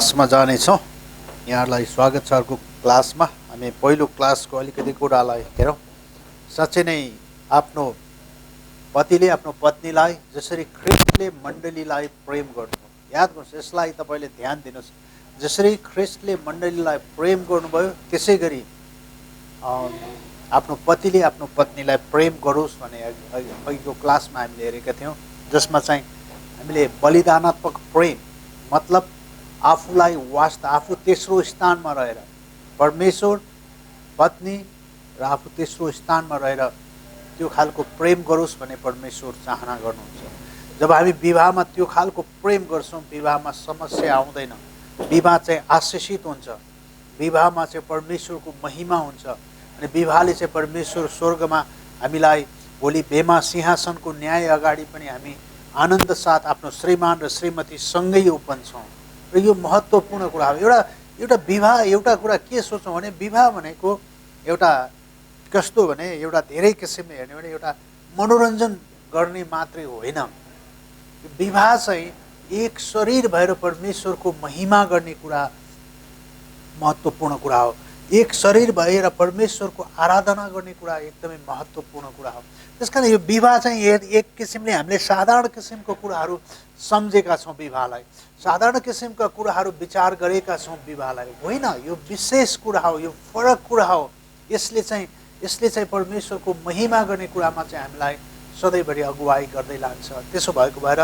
क्लासमा जानेछौँ। यहाँलाई स्वागत छ अर्को क्लासमा। हामी पहिलो क्लासको अलिकति कुरालाई हेरौँ। साँच्चै नै आफ्नो पतिले आफ्नो पत्नीलाई जसरी ख्रिस्टले मण्डलीलाई प्रेम गर्नुभयो, याद गर्नुहोस्, यसलाई तपाईँले ध्यान दिनुहोस्। जसरी ख्रिस्टले मण्डलीलाई प्रेम गर्नुभयो त्यसै गरी आफ्नो पतिले आफ्नो पत्नीलाई प्रेम गरोस् भने अघिको क्लासमा हामीले हेरेका थियौँ, जसमा चाहिँ हामीले बलिदानात्मक प्रेम मतलब आफूलाई आफू तेस्रो स्थानमा रहेर परमेश्वर, पत्नी र आफू तेस्रो स्थानमा रहेर त्यो खालको प्रेम गरोस् भने परमेश्वर चाहना गर्नुहुन्छ। जब हामी विवाहमा त्यो खालको प्रेम गर्छौँ, विवाहमा समस्या आउँदैन, विवाह चाहिँ आशिषित हुन्छ, विवाहमा चाहिँ परमेश्वरको महिमा हुन्छ अनि विवाहले चाहिँ परमेश्वर स्वर्गमा हामीलाई भोलि भेमा सिंहासनको न्याय अगाडि पनि हामी आनन्द साथ आफ्नो श्रीमान र श्रीमती सँगै बन्छौँ र यो महत्त्वपूर्ण कुरा हो। एउटा विवाह एउटा कुरा के सोच्छौँ भने विवाह भनेको एउटा कस्तो भने एउटा धेरै किसिमले हेर्ने भने एउटा मनोरञ्जन गर्ने मात्रै होइन। विवाह चाहिँ एक शरीर भएर परमेश्वरको महिमा गर्ने कुरा महत्त्वपूर्ण कुरा हो। एक शरीर भएर परमेश्वरको आराधना गर्ने कुरा एकदमै महत्त्वपूर्ण कुरा हो। त्यसकारण यो विवाह चाहिँ एक किसिमले हामीले साधारण किसिमको कुराहरू सम्झेका छौँ, विवाहलाई साधारण किसिमका कुराहरू विचार गरेका छौँ, विवाहलाई होइन। यो विशेष कुरा हो, यो फरक कुरा हो। यसले चाहिँ परमेश्वरको महिमा गर्ने कुरामा चाहिँ हामीलाई सधैँभरि अगुवाई गर्दै लान्छ। त्यसो भएको भएर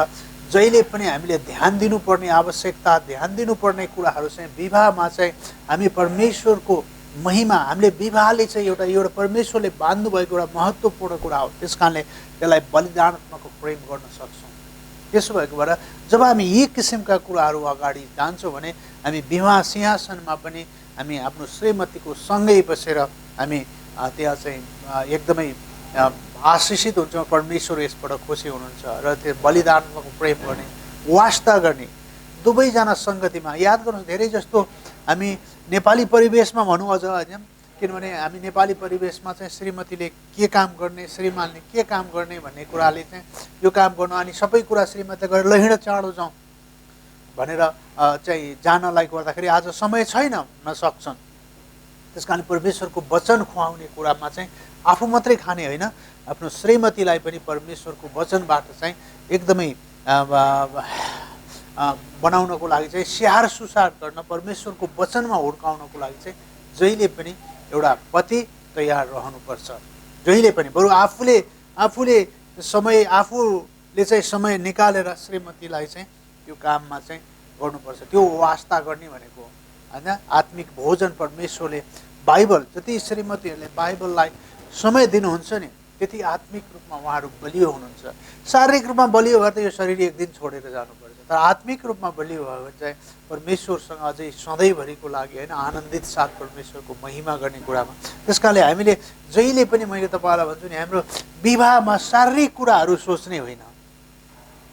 जहिले पनि हामीले ध्यान दिनुपर्ने आवश्यकता, ध्यान दिनुपर्ने कुराहरू चाहिँ विवाहमा चाहिँ हामी परमेश्वरको महिमा, हामीले विवाहले चाहिँ एउटा परमेश्वरले बाँध्नु भएको एउटा महत्त्वपूर्ण कुरा हो। त्यस कारणले त्यसलाई बलिदानात्मक प्रेम गर्न सक्छौँ। त्यसो भएको भएर जब हामी यी किसिमका कुराहरू अगाडि जान्छौँ भने हामी विवाह सिंहासनमा पनि हामी आफ्नो श्रीमतीको सँगै बसेर हामी त्यहाँ चाहिँ एकदमै आशिषित हुन्छौँ। परमेश्वर यसबाट खुसी हुनुहुन्छ र त्यो बलिदानात्मक प्रेम गर्ने, वास्ता गर्ने दुवैजना सङ्गतिमा। याद गर्नुहोस्, धेरै जस्तो हामी नेपाली परिवेशमा भनौँ अझ होइन, किनभने हामी नेपाली परिवेशमा चाहिँ श्रीमतीले के काम गर्ने, श्रीमानले के काम गर्ने भन्ने कुराले चाहिँ यो काम गर्नु अनि सबै कुरा श्रीमतीले गरेर ल हिँड चाँडो जाउँ भनेर चाहिँ जानलाई गर्दाखेरि आज समय छैन, नसक्छन्। त्यस कारण परमेश्वरको वचन खुवाउने कुरामा चाहिँ आफू मात्रै खाने होइन, आफ्नो श्रीमतीलाई पनि परमेश्वरको वचनबाट चाहिँ एकदमै बनाउनको लागि चाहिँ स्याहार सुसार गर्न, परमेश्वरको वचनमा हुर्काउनको लागि चाहिँ जहिले पनि एउटा पति तयार रहनुपर्छ। जहिले पनि बरु आफूले चाहिँ समय निकालेर श्रीमतीलाई चाहिँ त्यो काममा चाहिँ गर्नुपर्छ। त्यो वास्ता गर्ने भनेको होइन आत्मिक भोजन। परमेश्वरले बाइबल जति श्रीमतीहरूले बाइबललाई समय दिनुहुन्छ नि त्यति आत्मिक रूपमा उहाँहरू बलियो हुनुहुन्छ। शारीरिक रूपमा बलियो भएर त यो शरीर एक दिन छोडेर जानुपर्छ, तर आत्मिक रूपमा बलियो भयो भने चाहिँ परमेश्वरसँग अझै सधैँभरिको लागि होइन आनन्दित साथ परमेश्वरको महिमा गर्ने कुरामा। त्यस कारणले हामीले जहिले पनि मैले तपाईँलाई भन्छु नि, हाम्रो विवाहमा शारीरिक कुराहरू सोच्ने होइन।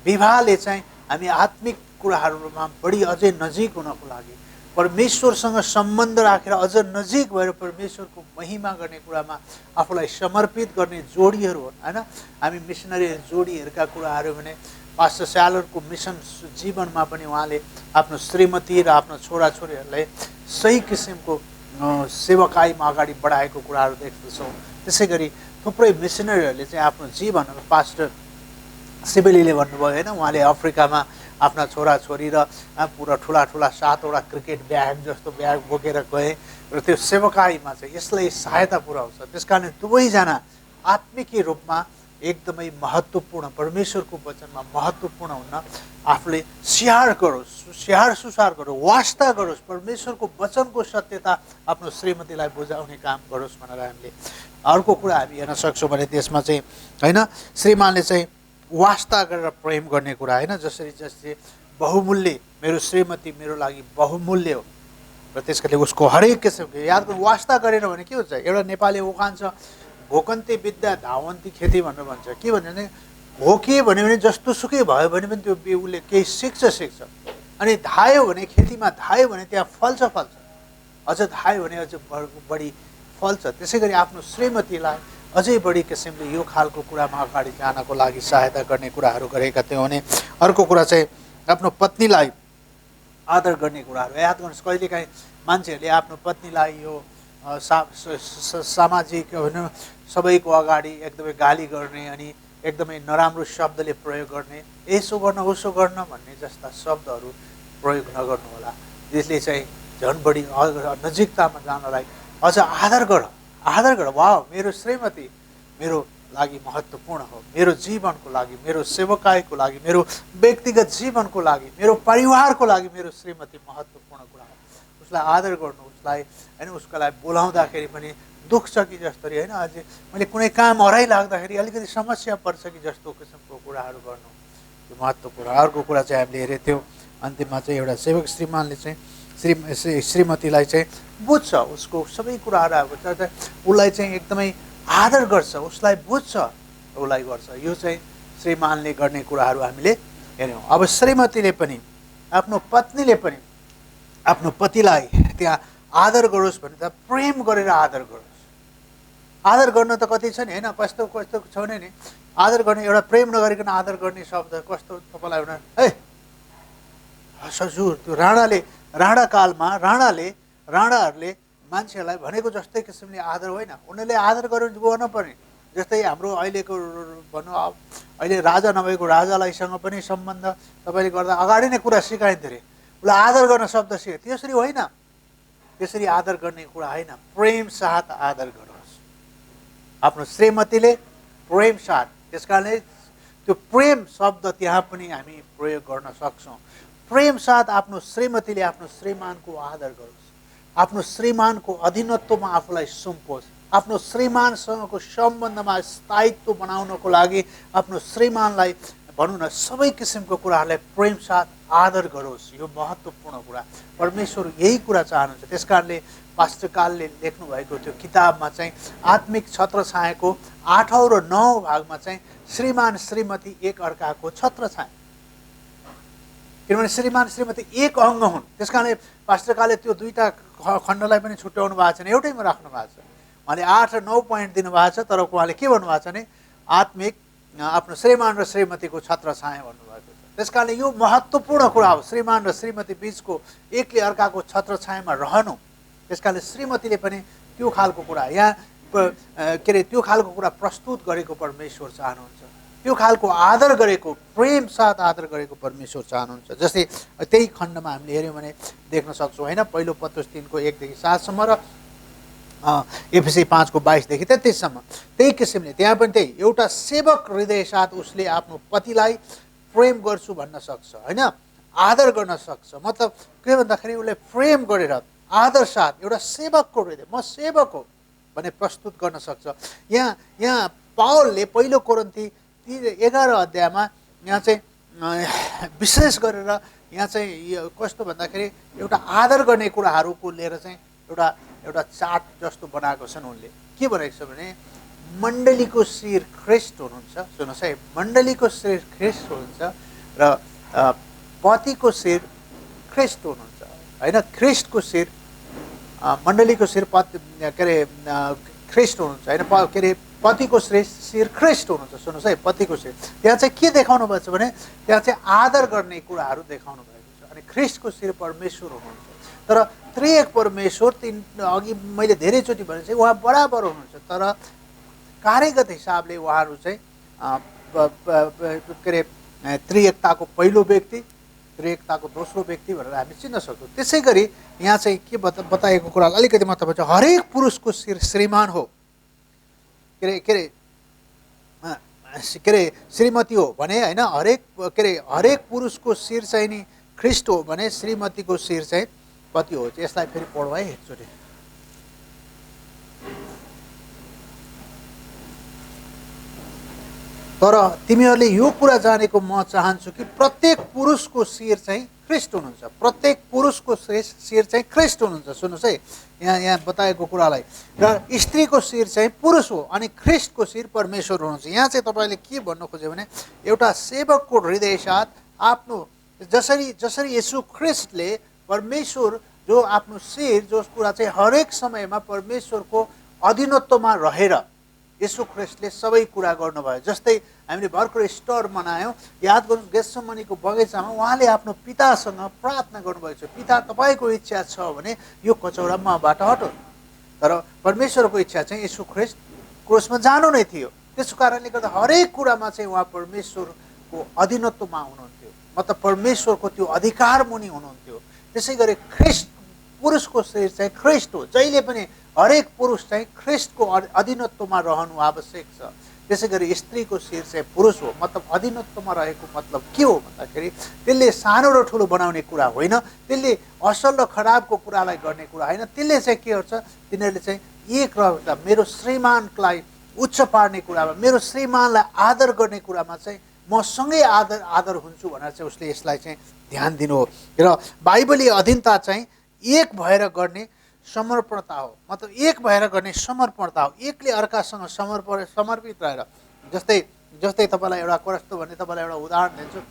विवाहले चाहिँ हामी आत्मिक कुराहरूमा बढी अझै नजिक हुनको लागि, परमेश्वरसँग सम्बन्ध राखेर अझ नजिक भएर परमेश्वरको महिमा गर्ने कुरामा आफूलाई समर्पित गर्ने जोडीहरू हुन् होइन। हामी मिसनरी जोडीहरूका कुराहरू भने पास्टर स्यालरको मिसन जीवनमा पनि उहाँले आफ्नो श्रीमती र आफ्नो छोराछोरीहरूलाई सही किसिमको सेवकाईमा अगाडि बढाएको कुराहरू देख्दछौँ। त्यसै गरी थुप्रै मिसनरीहरूले चाहिँ आफ्नो जीवन, पास्टर सिबेलीले भन्नुभयो होइन, उहाँले अफ्रिकामा आफ्ना छोराछोरी र पुरा ठुला 7वटा क्रिकेट ब्याग जस्तो ब्याग बोकेर गए र त्यो सेवकाईमा चाहिँ यसले सहायता पुर्याउँछ। त्यस कारण दुवैजना आत्मिकी रूपमा एकदमै महत्त्वपूर्ण, परमेश्वरको वचनमा महत्त्वपूर्ण हुन आफूले स्याहार सुसार गरोस्, वास्ता गरोस्, परमेश्वरको वचनको सत्यता आफ्नो श्रीमतीलाई बुझाउने काम गरोस् भनेर हामीले अर्को कुरा हामी हेर्न सक्छौँ भने त्यसमा चाहिँ होइन श्रीमानले चाहिँ वास्ता गरेर प्रेम गर्ने कुरा होइन। जसरी बहुमूल्य मेरो श्रीमती मेरो लागि बहुमूल्य हो र त्यसकारणले उसको हरेक किसिमको याद गर्नु। वास्ता गरेर भने के हुन्छ, एउटा नेपाली उखान छ, भोकन्ती विद्या धावन्ती खेती भनेर भन्छ। के भन्छ भने भोके भन्यो भने जस्तो सुकै भयो भने पनि त्यो उसले केही सिक्छ अनि धायो भने खेतीमा धायो भने त्यहाँ फल्छ, अझ धायो भने अझ बढी फल्छ। त्यसै गरी आफ्नो श्रीमतीलाई अझै बढी किसिमले यो खालको कुरामा अगाडि जानको लागि सहायता गर्ने कुराहरू गरेका थियौँ भने अर्को कुरा चाहिँ आफ्नो पत्नीलाई आदर गर्ने कुराहरू याद गर्नुहोस्। कहिलेकाहीँ मान्छेहरूले आफ्नो पत्नीलाई यो सामाजिक भनौँ सबैको अगाडि एकदमै गाली गर्ने अनि एकदमै नराम्रो शब्दले प्रयोग गर्ने, यसो गर्न उसो गर्न भन्ने जस्ता शब्दहरू प्रयोग नगर्नु होला। त्यसले चाहिँ झन् बढी नजिकतामा जानलाई अझ आदर गर। वाह, मेरो श्रीमती मेरो लागि महत्त्वपूर्ण हो, मेरो जीवनको लागि, मेरो सेवकाईको लागि, मेरो व्यक्तिगत जीवनको लागि, मेरो परिवारको लागि मेरो श्रीमती महत्त्वपूर्ण कुरा हो। उसलाई आदर गर्नु, उसलाई होइन उसको लागि बोलाउँदाखेरि पनि दुःख छ कि जस्तरी होइन, अझै मैले कुनै काम हराइ लाग्दाखेरि अलिकति समस्या पर्छ कि जस्तो किसिमको कुराहरू गर्नु यो महत्त्वपूर्ण। अर्को कुरा चाहिँ हामीले हेरेको थियौँ अन्तिममा चाहिँ एउटा सेवक श्रीमानले चाहिँ श्रीमतीलाई चाहिँ बुझ्छ, उसको सबै कुराहरू आएको छ, उसलाई चाहिँ एकदमै आदर गर्छ, उसलाई बुझ्छ, उसलाई गर्छ। यो चाहिँ श्रीमानले गर्ने कुराहरू हामीले हेऱ्यौँ। अब श्रीमतीले पनि आफ्नो पत्नीले पनि आफ्नो पतिलाई त्यहाँ आदर गरोस् भने त प्रेम गरेर आदर गरोस्। आदर गर्न त कति छ नि होइन, कस्तो कस्तो छ भने नि आदर गर्ने, एउटा प्रेम नगरिकन आदर गर्ने शब्द कस्तो तपाईँलाई एउटा है ससुर। त्यो राणाकालमा राणाहरूले मान्छेहरूलाई भनेको जस्तै किसिमले आदर होइन, उनीहरूले आदर गर्नु पर्ने। जस्तै हाम्रो अहिलेको भनौँ अहिले राजा नभएको राजालाईसँग पनि सम्बन्ध तपाईँले गर्दा अगाडि नै कुरा सिकाइन्थ्यो अरे, उसलाई आदर गर्न शब्द सिकाइ, त्यसरी होइन, त्यसरी आदर गर्ने कुरा होइन। प्रेम साथ आदर गरोस् आफ्नो श्रीमतीले, प्रेम साथ। त्यस कारणले त्यो प्रेम शब्द त्यहाँ पनि हामी प्रयोग गर्न सक्छौँ। प्रेम साथ आफ्नो श्रीमतीले आफ्नो श्रीमानको आदर गरोस्, आफ्नो श्रीमानको अधीनत्वमा आफूलाई सुम्पोस्, आफ्नो श्रीमानसँगको सम्बन्धमा स्थायित्व बनाउनको लागि आफ्नो श्रीमानलाई भनौँ न सबै किसिमको कुराहरूलाई प्रेम साथ आदर गरोस्। यो महत्त्वपूर्ण कुरा, परमेश्वर यही कुरा चाहनुहुन्छ। त्यस कारणले पास्टर कालले लेख्नुभएको त्यो किताबमा चाहिँ आत्मिक छत्रछायाँको 8औं र 9औं भागमा चाहिँ श्रीमान श्रीमती एक अर्काको छत्रछायाँ, किनभने श्रीमान श्रीमती एक अङ्ग हुन्। त्यस कारणले पास्टर कालले त्यो दुईटा खण्डलाई पनि छुट्याउनु भएको छैन, एउटैमा राख्नु भएको छ। उहाँले 8 र 9 पोइन्ट दिनुभएको छ, तर उहाँले के भन्नुभएको छ भने आत्मिक आफ्नो श्रीमान र श्रीमतीको छत्रछायाँ भन्नुभएको छ। त्यस कारणले यो महत्त्वपूर्ण कुरा हो, श्रीमान र श्रीमती बिचको एकले अर्काको छत्रछायाँमा रहनु। त्यस कारणले श्रीमतीले पनि त्यो खालको कुरा यहाँ के अरे त्यो खालको कुरा प्रस्तुत गरेको परमेश्वर चाहनुहुन्छ, त्यो खालको आदर गरेको, प्रेम साथ आदर गरेको परमेश्वर चाहनुहुन्छ। जस्तै त्यही खण्डमा हामीले हेऱ्यौँ भने देख्न सक्छौँ होइन, पहिलो पत्रुस 3को 1 देखि 7 सम्म र एफएससी 5 को 22 देखि 33 सम्म त्यही किसिमले त्यहाँ पनि त्यही एउटा सेवक हृदय साथ उसले आफ्नो पतिलाई प्रेम गर्छु भन्न सक्छ होइन, आदर गर्न सक्छ। मतलब के भन्दाखेरि उसले प्रेम गरेर आदर साथ एउटा सेवकको हृदय, म सेवक हो भने प्रस्तुत गर्न सक्छ। यहाँ पावलले पहिलो कोरिन्थी 11 अध्यायमा यहाँ चाहिँ विशेष गरेर यहाँ चाहिँ कस्तो भन्दाखेरि एउटा आदर गर्ने कुराहरूको लिएर चाहिँ एउटा चार्ट जस्तो बनाएको छन्। उनले के भनेको छ भने मण्डलीको शिर ख्रिस्ट हुनुहुन्छ। सुन्नुहोस् है, मण्डलीको शिर ख्रिस्ट हुनुहुन्छ र पतिको शिर ख्रिस्ट हुनुहुन्छ होइन। ख्रिस्टको शिर मण्डलीको शिर के अरे ख्रिस्ट हुनुहुन्छ होइन, के अरे पतिको शिर ख्रिस्ट हुनुहुन्छ। सुन्नुहोस् है, पतिको शिर त्यहाँ चाहिँ के देखाउनु भएको छ भने त्यहाँ चाहिँ आदर गर्ने कुराहरू देखाउनु भएको छ। अनि ख्रिस्टको शिर परमेश्वर हुनुहुन्छ। तर त्रिएक परमेश्वर अघि मैले धेरैचोटि भने चाहिँ उहाँ बराबर हुनुहुन्छ, तर कार्यगत हिसाबले उहाँहरू चाहिँ के अरे त्रिएकताको पहिलो व्यक्ति, त्रिएकताको दोस्रो व्यक्ति भनेर हामी चिन्न सक्छौँ। त्यसै गरी यहाँ चाहिँ के बताएको कुरा अलिकति म तपाईँ चाहिँ हरेक पुरुषको शिर श्रीमान हो, के अरे श्रीमती हो भने होइन, हरेक पुरुषको शिर चाहिँ नि ख्रिस्ट हो भने श्रीमतीको शिर चाहिँ पति हो। यसलाई फेरि पढौँ है एकचोटि। तर तिमीहरूले यो कुरा जानेको म चाहन्छु कि प्रत्येक पुरुषको शिर चाहिँ ख्रिस्ट हुनुहुन्छ, प्रत्येक पुरुषको शिर चाहिँ ख्रिस्ट हुनुहुन्छ। सुन्नुहोस् है, यहाँ बताएको कुरालाई, र स्त्रीको शिर चाहिँ पुरुष हो अनि ख्रिस्टको शिर परमेश्वर हुनुहुन्छ। यहाँ चाहिँ तपाईँले के भन्नु खोज्यो भने एउटा सेवकको हृदय साथ आफ्नो जसरी येशू ख्रिस्टले परमेश्वर जो आफ्नो शिर जो कुरा चाहिँ हरेक समयमा परमेश्वरको अधीनत्वमा रहेर येशू ख्रिस्टले सबै कुरा गर्नुभयो। जस्तै हामीले भर्खर स्टर मनायौँ, याद गर्नुहोस् गेत्सेमनीको बगैँचामा उहाँले आफ्नो पितासँग प्रार्थना गर्नुभएको छ, पिता तपाईँको इच्छा छ भने यो कचौरा मबाट हटोस्। तर परमेश्वरको इच्छा चाहिँ येशू ख्रिस्ट क्रुसमा जानु नै थियो। त्यसो कारणले गर्दा हरेक कुरामा चाहिँ उहाँ परमेश्वरको अधीनत्वमा हुनुहुन्थ्यो, मतलब परमेश्वरको त्यो अधिकार मुनि हुनुहुन्थ्यो। त्यसै गरी ख्रिस्ट, पुरुषको शरीर चाहिँ ख्रिस्ट हो। जहिले पनि हरेक पुरुष चाहिँ ख्रिस्टको अधीनत्वमा रहनु आवश्यक छ। त्यसै गरी स्त्रीको शरीर चाहिँ पुरुष हो। मतलब अधीनत्वमा रहेको मतलब के हो भन्दाखेरि त्यसले सानो र ठुलो बनाउने कुरा होइन, त्यसले असल र खराबको कुरालाई गर्ने कुरा होइन। त्यसले चाहिँ के गर्छ, तिनीहरूले चाहिँ एक रहँदा मेरो श्रीमानलाई उच्च पार्ने कुरामा, मेरो श्रीमानलाई आदर गर्ने कुरामा चाहिँ म सँगै आदर हुन्छु भनेर चाहिँ उसले यसलाई चाहिँ ध्यान दिनु हो। र बाइबलीय अधीनता चाहिँ एक भएर गर्ने समर्पणता हो। मतलब एक भएर गर्ने समर्पणता हो, एकले अर्कासँग समर्पित रहेर। जस्तै तपाईँलाई एउटा कस्तो भने तपाईँलाई एउटा उदाहरण दिन्छु।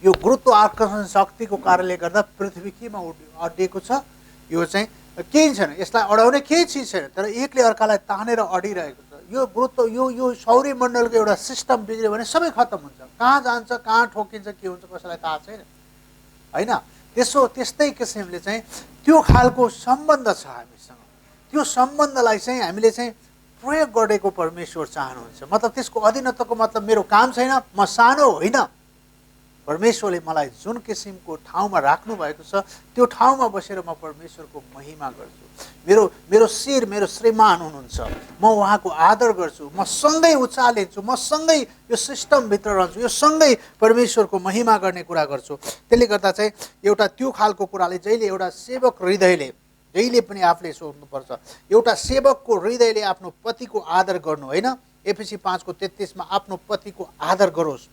यो गुरुत्वाकर्षण शक्तिको कारणले गर्दा पृथ्वी केमा अडिएको छ, यो चाहिँ केही छैन, यसलाई अडाउने केही चिज छैन, तर एकले अर्कालाई तानेर अडिरहेको छ। यो गुरुत्व यो सौर्यमण्डलको एउटा सिस्टम बिग्रियो भने सबै खत्तम हुन्छ। कहाँ जान्छ, कहाँ ठोकिन्छ, के हुन्छ कसैलाई थाहा छैन, होइन? त्यस्तै किसिमले चाहिँ त्यो खालको सम्बन्ध छ हामीसँग। त्यो सम्बन्धलाई चाहिँ हामीले चाहिँ प्रयोग गरेको परमेश्वर चाहनुहुन्छ। मतलब त्यसको अधीनत्वको मतलब मेरो काम छैन, म सानो होइन। परमेश्वरले मलाई जुन किसिमको ठाउँमा राख्नु भएको छ त्यो ठाउँमा बसेर म परमेश्वरको महिमा गर्छु। मेरो शिर मेरो श्रीमान हुनुहुन्छ, म उहाँको आदर गर्छु, म सँगै उचालिन्छु, म सँगै यो सिस्टमभित्र रहन्छु, यो सँगै परमेश्वरको महिमा गर्ने कुरा गर्छु। त्यसले गर्दा चाहिँ एउटा त्यो खालको कुराले जहिले एउटा सेवक हृदयले जहिले पनि आफूले सोच्नुपर्छ, एउटा सेवकको हृदयले आफ्नो पतिको आदर गर्नु, होइन? एफएसी 5:33 आफ्नो पतिको आदर गरोस्।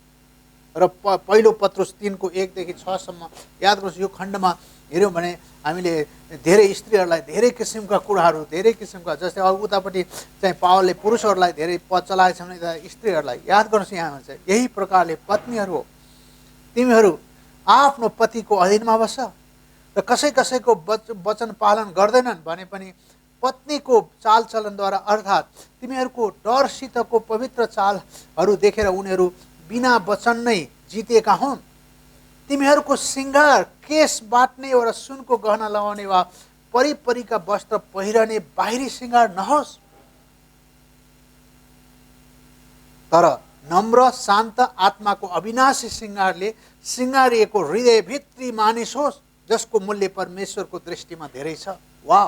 र पहिलो पत्रुस 3:1 देखि 6 याद गर्नुहोस्। यो खण्डमा हेऱ्यौँ भने हामीले धेरै स्त्रीहरूलाई धेरै किसिमका कुराहरू, धेरै किसिमका, जस्तै उतापट्टि चाहिँ पावलले पुरुषहरूलाई धेरै पद चलाएछ भने स्त्रीहरूलाई याद गर्नुहोस्। यहाँ चाहिँ यही प्रकारले पत्नीहरू हो, तिमीहरू आफ्नो पतिको अधीनमा बस। र कसैको वचन पालन गर्दैनन् भने पनि पत्नीको चालचलनद्वारा, अर्थात् तिमीहरूको डरसितको पवित्र चालहरू देखेर उनीहरू बिना वचन नै जितेका हुन्। तिमीहरूको श्रृङ्गार केश बाट्ने वा सुनको गहना लगाउने वा परिपरिका वस्त्र पहिरने बाहिरी श्रृङ्गार नहोस्, तर नम्र शान्त आत्माको अविनाशी श्रृङ्गारले श्रृङ्गारिएको हृदय भित्री मानिस होस्, जसको मूल्य परमेश्वरको दृष्टिमा धेरै छ। वाह,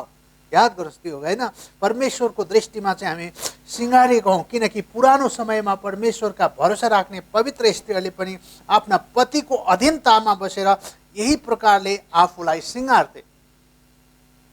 याद गर्नुहोस् त्यो, होइन? परमेश्वरको दृष्टिमा चाहिँ हामी श्रृङ्गारिएको हौँ, किनकि पुरानो समयमा परमेश्वरका भरोसा राख्ने पवित्र स्त्रीहरूले पनि आफ्ना पतिको अधीनतामा बसेर यही प्रकारले आफूलाई श्रृङ्गार्थे।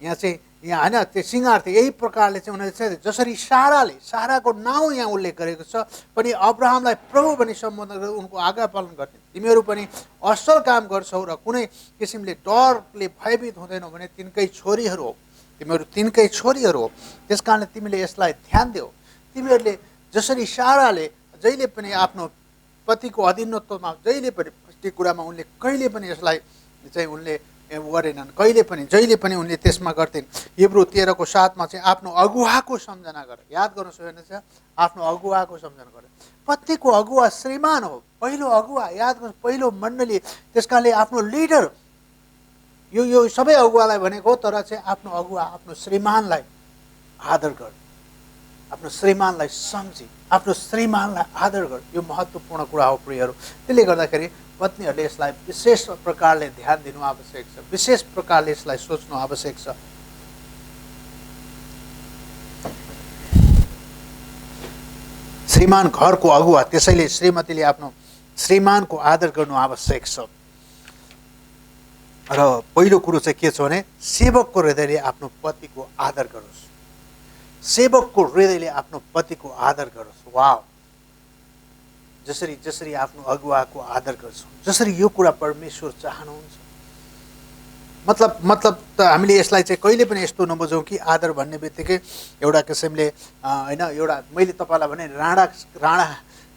यहाँ होइन, त्यो श्रृङ्गार्थे यही प्रकारले चाहिँ उनीहरूले चाहिँ जसरी साराको नाउँ यहाँ उल्लेख गरेको छ पनि अब्राहमलाई प्रभु भनी सम्बोधन गरेर उनको आज्ञा पालन गर्ने। तिमीहरू पनि असल काम गर्छौ र कुनै किसिमले डरले भयभीत हुँदैनौ भने तिनकै छोरीहरू हो, तिमीहरू तिनकै छोरीहरू हो। त्यस कारणले तिमीले यसलाई ध्यान देऊ। तिमीहरूले जसरी साराले जहिले पनि आफ्नो पतिको अधीनत्वमा जहिले पनि त्यो कुरामा उनले कहिले पनि यसलाई चाहिँ उनले गरेनन्, जहिले पनि उनले त्यसमा गर्थिन्। हिब्रू 13:7 चाहिँ आफ्नो अगुवाको सम्झना गर। याद गर्नुहोस् हेर्नुहोस्, आफ्नो अगुवाको सम्झना गर। पत्नीको अगुवा श्रीमान हो, पहिलो अगुवा। याद गर्नुहोस्, पहिलो मण्डली। त्यस कारणले आफ्नो लिडर, यो सबै अगुवालाई भनेको, तर चाहिँ आफ्नो अगुवा, आफ्नो श्रीमानलाई आदर गर, आफ्नो श्रीमानलाई सम्झी, आफ्नो श्रीमानलाई आदर गर। यो महत्त्वपूर्ण कुरा हो प्रियहरू। त्यसले गर्दाखेरि पत्नीहरूले यसलाई विशेष प्रकारले ध्यान दिनु आवश्यक छ, विशेष प्रकारले यसलाई सोच्नु आवश्यक छ। श्रीमान घरको अगुवा, त्यसैले श्रीमतीले आफ्नो श्रीमानको आदर गर्नु आवश्यक छ। र पहिलो कुरो चाहिँ के छ भने सेवकको हृदयले आफ्नो पतिको आदर गरोस्। सेवकको हृदयले आफ्नो पतिको आदर गरोस्। वाह, जसरी आफ्नो अगुवाको आदर गर्छौँ, जसरी यो कुरा परमेश्वर चाहनुहुन्छ। मतलब त हामीले यसलाई चाहिँ कहिले पनि यस्तो नबुझौँ कि आदर भन्ने बित्तिकै एउटा किसिमले होइन, एउटा मैले तपाईँलाई भने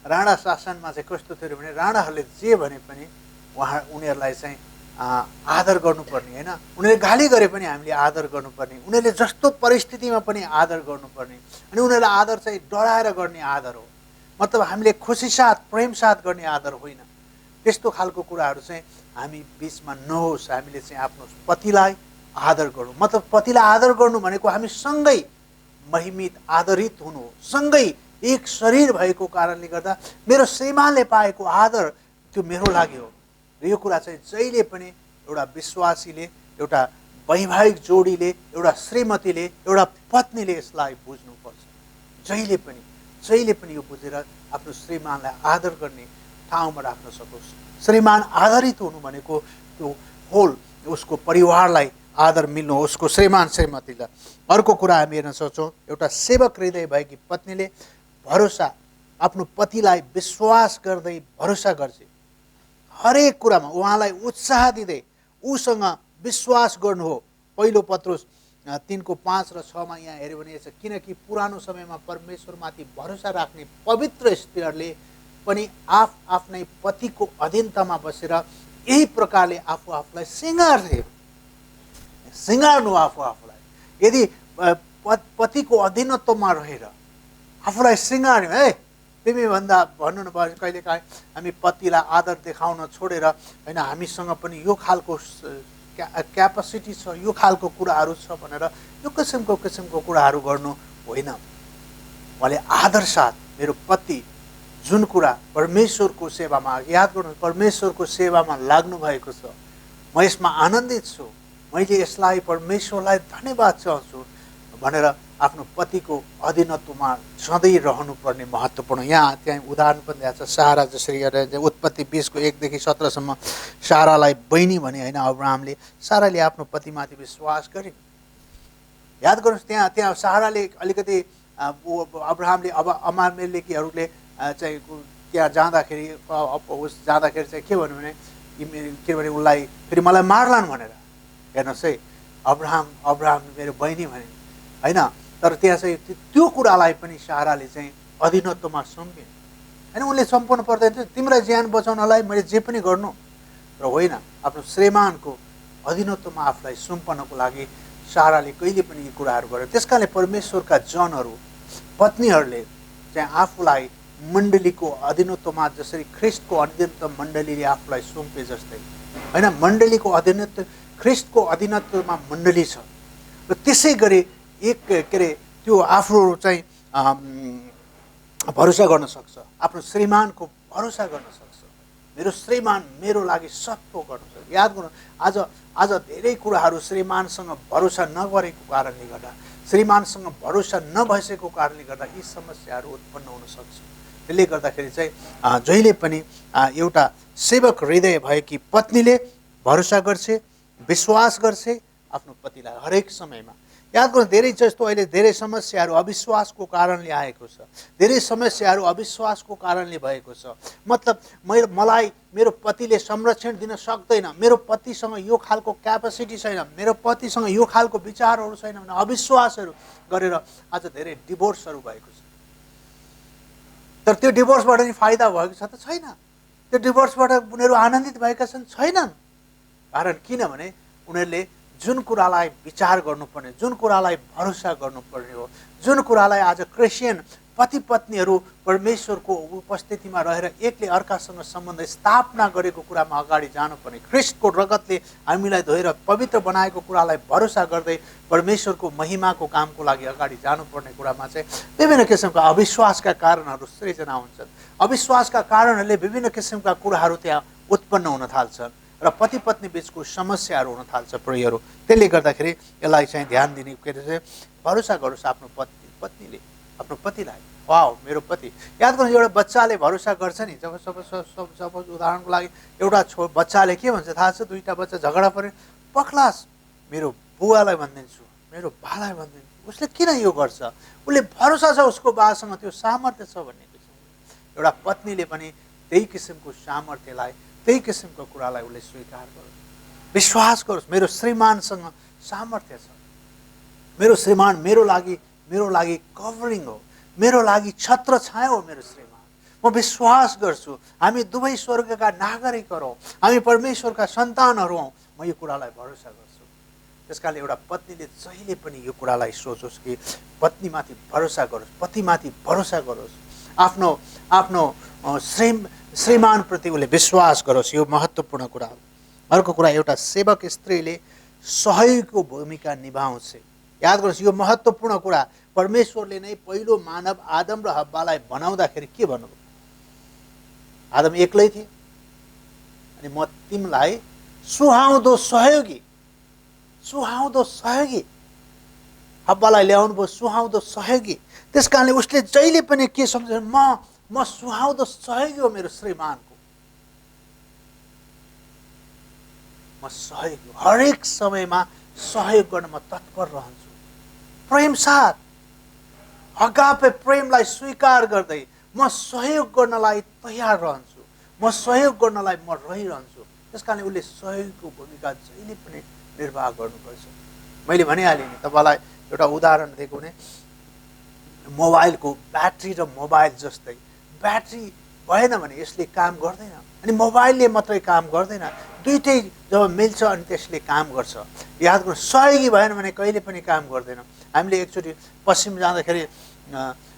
राणा शासनमा चाहिँ कस्तो थियो भने राणाहरूले जे भने पनि उनीहरूलाई चाहिँ आदर गर्नुपर्ने हैन। उनीहरूले गाली गरे पनि हामीले आदर गर्नुपर्ने, उनीहरूले जस्तो परिस्थितिमा पनि आदर गर्नुपर्ने, अनि उनीहरूलाई आदर चाहिँ डराएर गर्ने आदर हो। मतलब हामीले खुसी साथ प्रेम साथ गर्ने आदर होइन। त्यस्तो खालको कुराहरू चाहिँ हामी बिचमा नहोस्। हामीले चाहिँ आफ्नो पतिलाई आदर गरौँ। मतलब पतिलाई आदर गर्नु भनेको हामी सँगै महिमित आदरित हुनु हो, सँगै एक शरीर भएको कारणले गर्दा मेरो श्रीमानले पाएको आदर त्यो मेरो लागि हो। र यो कुरा चाहिँ जहिले पनि एउटा विश्वासीले, एउटा वैवाहिक जोडीले, एउटा श्रीमतीले, एउटा पत्नीले यसलाई बुझ्नुपर्छ। जहिले पनि यो बुझेर आफ्नो श्रीमानलाई आदर गर्ने ठाउँमा राख्न सकोस्। श्रीमान आदरित हुनु भनेको त्यो होल उसको परिवारलाई आदर मिल्नु, उसको श्रीमान श्रीमतीलाई। अर्को कुरा हामी हेर्न सक्छौँ, एउटा सेवक हृदय भएकी पत्नीले भरोसा, आफ्नो पतिलाई विश्वास गर्दै भरोसा गर्छ। हरेक कुरामा उहाँलाई उत्साह दिँदै उसँग विश्वास गर्नु हो। पहिलो पत्रुस 3:5 र 6 यहाँ हेऱ्यो भने छ, किनकि पुरानो समयमा परमेश्वरमाथि भरोसा राख्ने पवित्र स्त्रीहरूले पनि आफ्नै पतिको अधीनतामा बसेर यही प्रकारले आफूलाई सिँगार्नु आफूलाई। यदि पतिको अधीनत्वमा रहेर आफूलाई सिँगार्यो, है तिमी भन्दा भन्नु न भयो कहिलेकाहीँ हामी पतिलाई आदर देखाउन छोडेर होइन हामीसँग पनि यो खालको क्यापासिटी छ, यो खालको कुराहरू छ भनेर यो किसिमको कुराहरू गर्नु होइन। उहाँले आदर साथ मेरो पति जुन कुरा परमेश्वरको सेवामा, याद गर्नु परमेश्वरको सेवामा लाग्नु भएको छ, म यसमा आनन्दित छु, मैले यसलाई परमेश्वरलाई धन्यवाद चाहन्छु भनेर आफ्नो पतिको अधीनत्वमा सधैँ रहनुपर्ने महत्त्वपूर्ण। यहाँ त्यहाँ उदाहरण पनि दिएको छ, सारा जसरी उत्पत्ति 20:1-17 सारालाई बहिनी भने होइन अब्राहमले, साराले आफ्नो पतिमाथि विश्वास गरिन्। याद गर्नुहोस् त्यहाँ साराले अलिकति अब्राहमले अब अमामेलेकीहरूले चाहिँ त्यहाँ जाँदाखेरि चाहिँ के भन्यो भने किनभने उसलाई फेरि मलाई मार्लान् भनेर। हेर्नुहोस् है, अब्राहम मेरो बहिनी भने होइन, तर त्यहाँ चाहिँ त्यो कुरालाई पनि साराले चाहिँ अधीनत्वमा सुम्पिन् होइन। उनले सम्पाउनु पर्दैन थियो तिमीलाई ज्यान बचाउनलाई मैले जे पनि गर्नु, र होइन आफ्नो श्रीमानको अधीनत्वमा आफूलाई सुम्पनको लागि साराले कहिले पनि यी कुराहरू गर्यो। त्यस कारणले परमेश्वरका जनहरू पत्नीहरूले चाहिँ आफूलाई मण्डलीको अधीनत्वमा, जसरी ख्रिस्टको अधीनत्व मण्डलीले आफूलाई सुम्पे जस्तै होइन, मण्डलीको अधीनत्व ख्रिस्टको अधीनत्वमा मण्डली छ। र त्यसै गरी त्यो आफू चाहिँ भरोसा गर्न सक्छ, आफ्नो श्रीमानको भरोसा गर्न सक्छ। मेरो श्रीमान मेरो लागि सब थोक गर्नु सक्छ। याद गर्नु आज धेरै कुराहरू श्रीमानसँग भरोसा नगरेको कारणले गर्दा, श्रीमानसँग भरोसा नभइसकेको कारणले गर्दा यी समस्याहरू उत्पन्न हुन सक्छ। त्यसले गर्दाखेरि चाहिँ जहिले पनि एउटा सेवक हृदय भएकी पत्नीले भरोसा गर्छे, विश्वास गर्छे आफ्नो पतिलाई हरेक समयमा। याद गर्नु धेरै जस्तो अहिले धेरै समस्याहरू अविश्वासको कारणले आएको छ, धेरै समस्याहरू अविश्वासको कारणले भएको छ। मतलब मलाई मेरो पतिले संरक्षण दिन सक्दैन, मेरो पतिसँग यो खालको क्यापासिटी छैन, मेरो पतिसँग यो खालको विचारहरू छैन भने अविश्वासहरू गरेर आज धेरै डिभोर्सहरू भएको छ। तर त्यो डिभोर्सबाट नि फाइदा भएको छ त छैन, त्यो डिभोर्सबाट उनीहरू आनन्दित भएका छैनन्। कारण किनभने उनीहरूले जुन कुरालाई विचार गर्नुपर्ने, जुन कुरालाई भरोसा गर्नुपर्ने हो, जुन कुरालाई आज क्रिस्चियन पति पत्नीहरू परमेश्वरको उपस्थितिमा रहेर एकले अर्कासँग सम्बन्ध स्थापना गरेको कुरामा अगाडि जानुपर्ने, ख्रिस्टको रगतले हामीलाई धोएर पवित्र बनाएको कुरालाई भरोसा गर्दै परमेश्वरको महिमाको कामको लागि अगाडि जानुपर्ने कुरामा चाहिँ विभिन्न किसिमका अविश्वासका कारणहरू सृजना हुन्छन्। अविश्वासका कारणहरूले विभिन्न किसिमका कुराहरू त्यहाँ उत्पन्न हुन थाल्छन् र पति पत्नी बिचको समस्याहरू हुन थाल्छ प्रियहरू। त्यसले गर्दाखेरि यसलाई चाहिँ ध्यान दिने के अरे भरोसा गरोस् आफ्नो पत्नीले आफ्नो पतिलाई। वाह मेरो पति। याद गर्नु एउटा बच्चाले भरोसा गर्छ नि, जब सपोज उदाहरणको लागि एउटा बच्चाले के भन्छ थाहा छ, दुईवटा बच्चा झगडा पऱ्यो, पक्लास मेरो बुवालाई भनिदिन्छु, मेरो बालाई भनिदिन्छु। उसले किन यो गर्छ? उसले भरोसा छ उसको बासँग त्यो सामर्थ्य छ भन्ने किसिमको। एउटा पत्नीले पनि त्यही किसिमको सामर्थ्यलाई, त्यही किसिमको कुरालाई उसले स्वीकार गरोस्, विश्वास गरोस् मेरो श्रीमानसँग सामर्थ्य छ, मेरो श्रीमान मेरो लागि कभरिङ हो, मेरो लागि छत्र छाया हो मेरो श्रीमान। म म विश्वास गर्छु हामी दुवै स्वर्गका नागरिकहरू हौँ, हामी परमेश्वरका सन्तानहरू हौँ, म यो कुरालाई भरोसा गर्छु। त्यसकारण एउटा पत्नीले जहिले पनि यो कुरालाई सोचोस् कि पत्नीमाथि भरोसा गरोस्, पतिमाथि भरोसा गरोस्, आफ्नो आफ्नो श्रीमानप्रति उसले विश्वास गरोस्। यो महत्त्वपूर्ण कुरा हो। अर्को कुरा, एउटा सेवक स्त्रीले सहयोगको भूमिका निभाउँछ। याद गर्नुहोस्, यो महत्त्वपूर्ण कुरा। परमेश्वरले नै पहिलो मानव आदम र हव्वालाई बनाउँदाखेरि के भन्नुभयो? आदम एक्लै थिए अनि म तिमीलाई सुहाउँदो सहयोगी हव्वालाई ल्याउनु भयो, सुहाउँदो सहयोगी। त्यस कारणले उसले जहिले पनि के सम्झ, म सुहाउँदो सहयोगी हो मेरो श्रीमानको, म सहयोगी, हरेक समयमा सहयोग गर्न म तत्पर रहन्छु। प्रेम साथ अगापे प्रेमलाई स्वीकार गर्दै म सहयोग गर्नलाई तयार रहन्छु, म सहयोग गर्नलाई म रहिरहन्छु। त्यस कारणले उसले सहयोगको भूमिका जहिले पनि निर्वाह गर्नुपर्छ। मैले भनिहालेँ नि तपाईँलाई, एउटा उदाहरण दिएको भने मोबाइलको ब्याट्री र मोबाइल जस्तै, ब्याट्री भएन भने यसले काम गर्दैन, अनि मोबाइलले मात्रै काम गर्दैन, दुइटै जब मिल्छ अनि त्यसले काम गर्छ। याद गर्नु, सहयोगी भएन भने कहिले पनि काम गर्दैन। हामीले एकचोटि पश्चिम जाँदाखेरि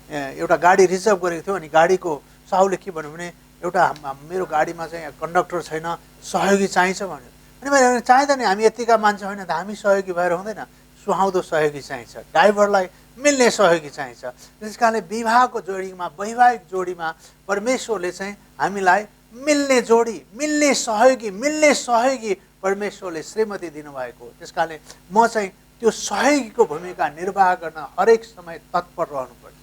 एउटा गाडी रिजर्भ गरेको थियौँ, अनि गाडीको साहुले के भन्यो भने एउटा मेरो गाडीमा चाहिँ कन्डक्टर छैन, सहयोगी चाहिन्छ भन्यो। अनि मैले चाहिँदैन, हामी यतिका मान्छे होइन त, हामी सहयोगी भएर हुँदैन, सुहाउँदो सहयोगी चाहिन्छ, ड्राइभरलाई मिल्ने सहयोगी चाहिन्छ। त्यस कारणले विवाहको जोडीमा, वैवाहिक जोडीमा परमेश्वरले चाहिँ हामीलाई मिल्ने जोडी, मिल्ने सहयोगी परमेश्वरले श्रीमती दिनुभएको हो। त्यस कारणले म चाहिँ त्यो सहयोगीको भूमिका निर्वाह गर्न हरेक समय तत्पर रहनुपर्छ।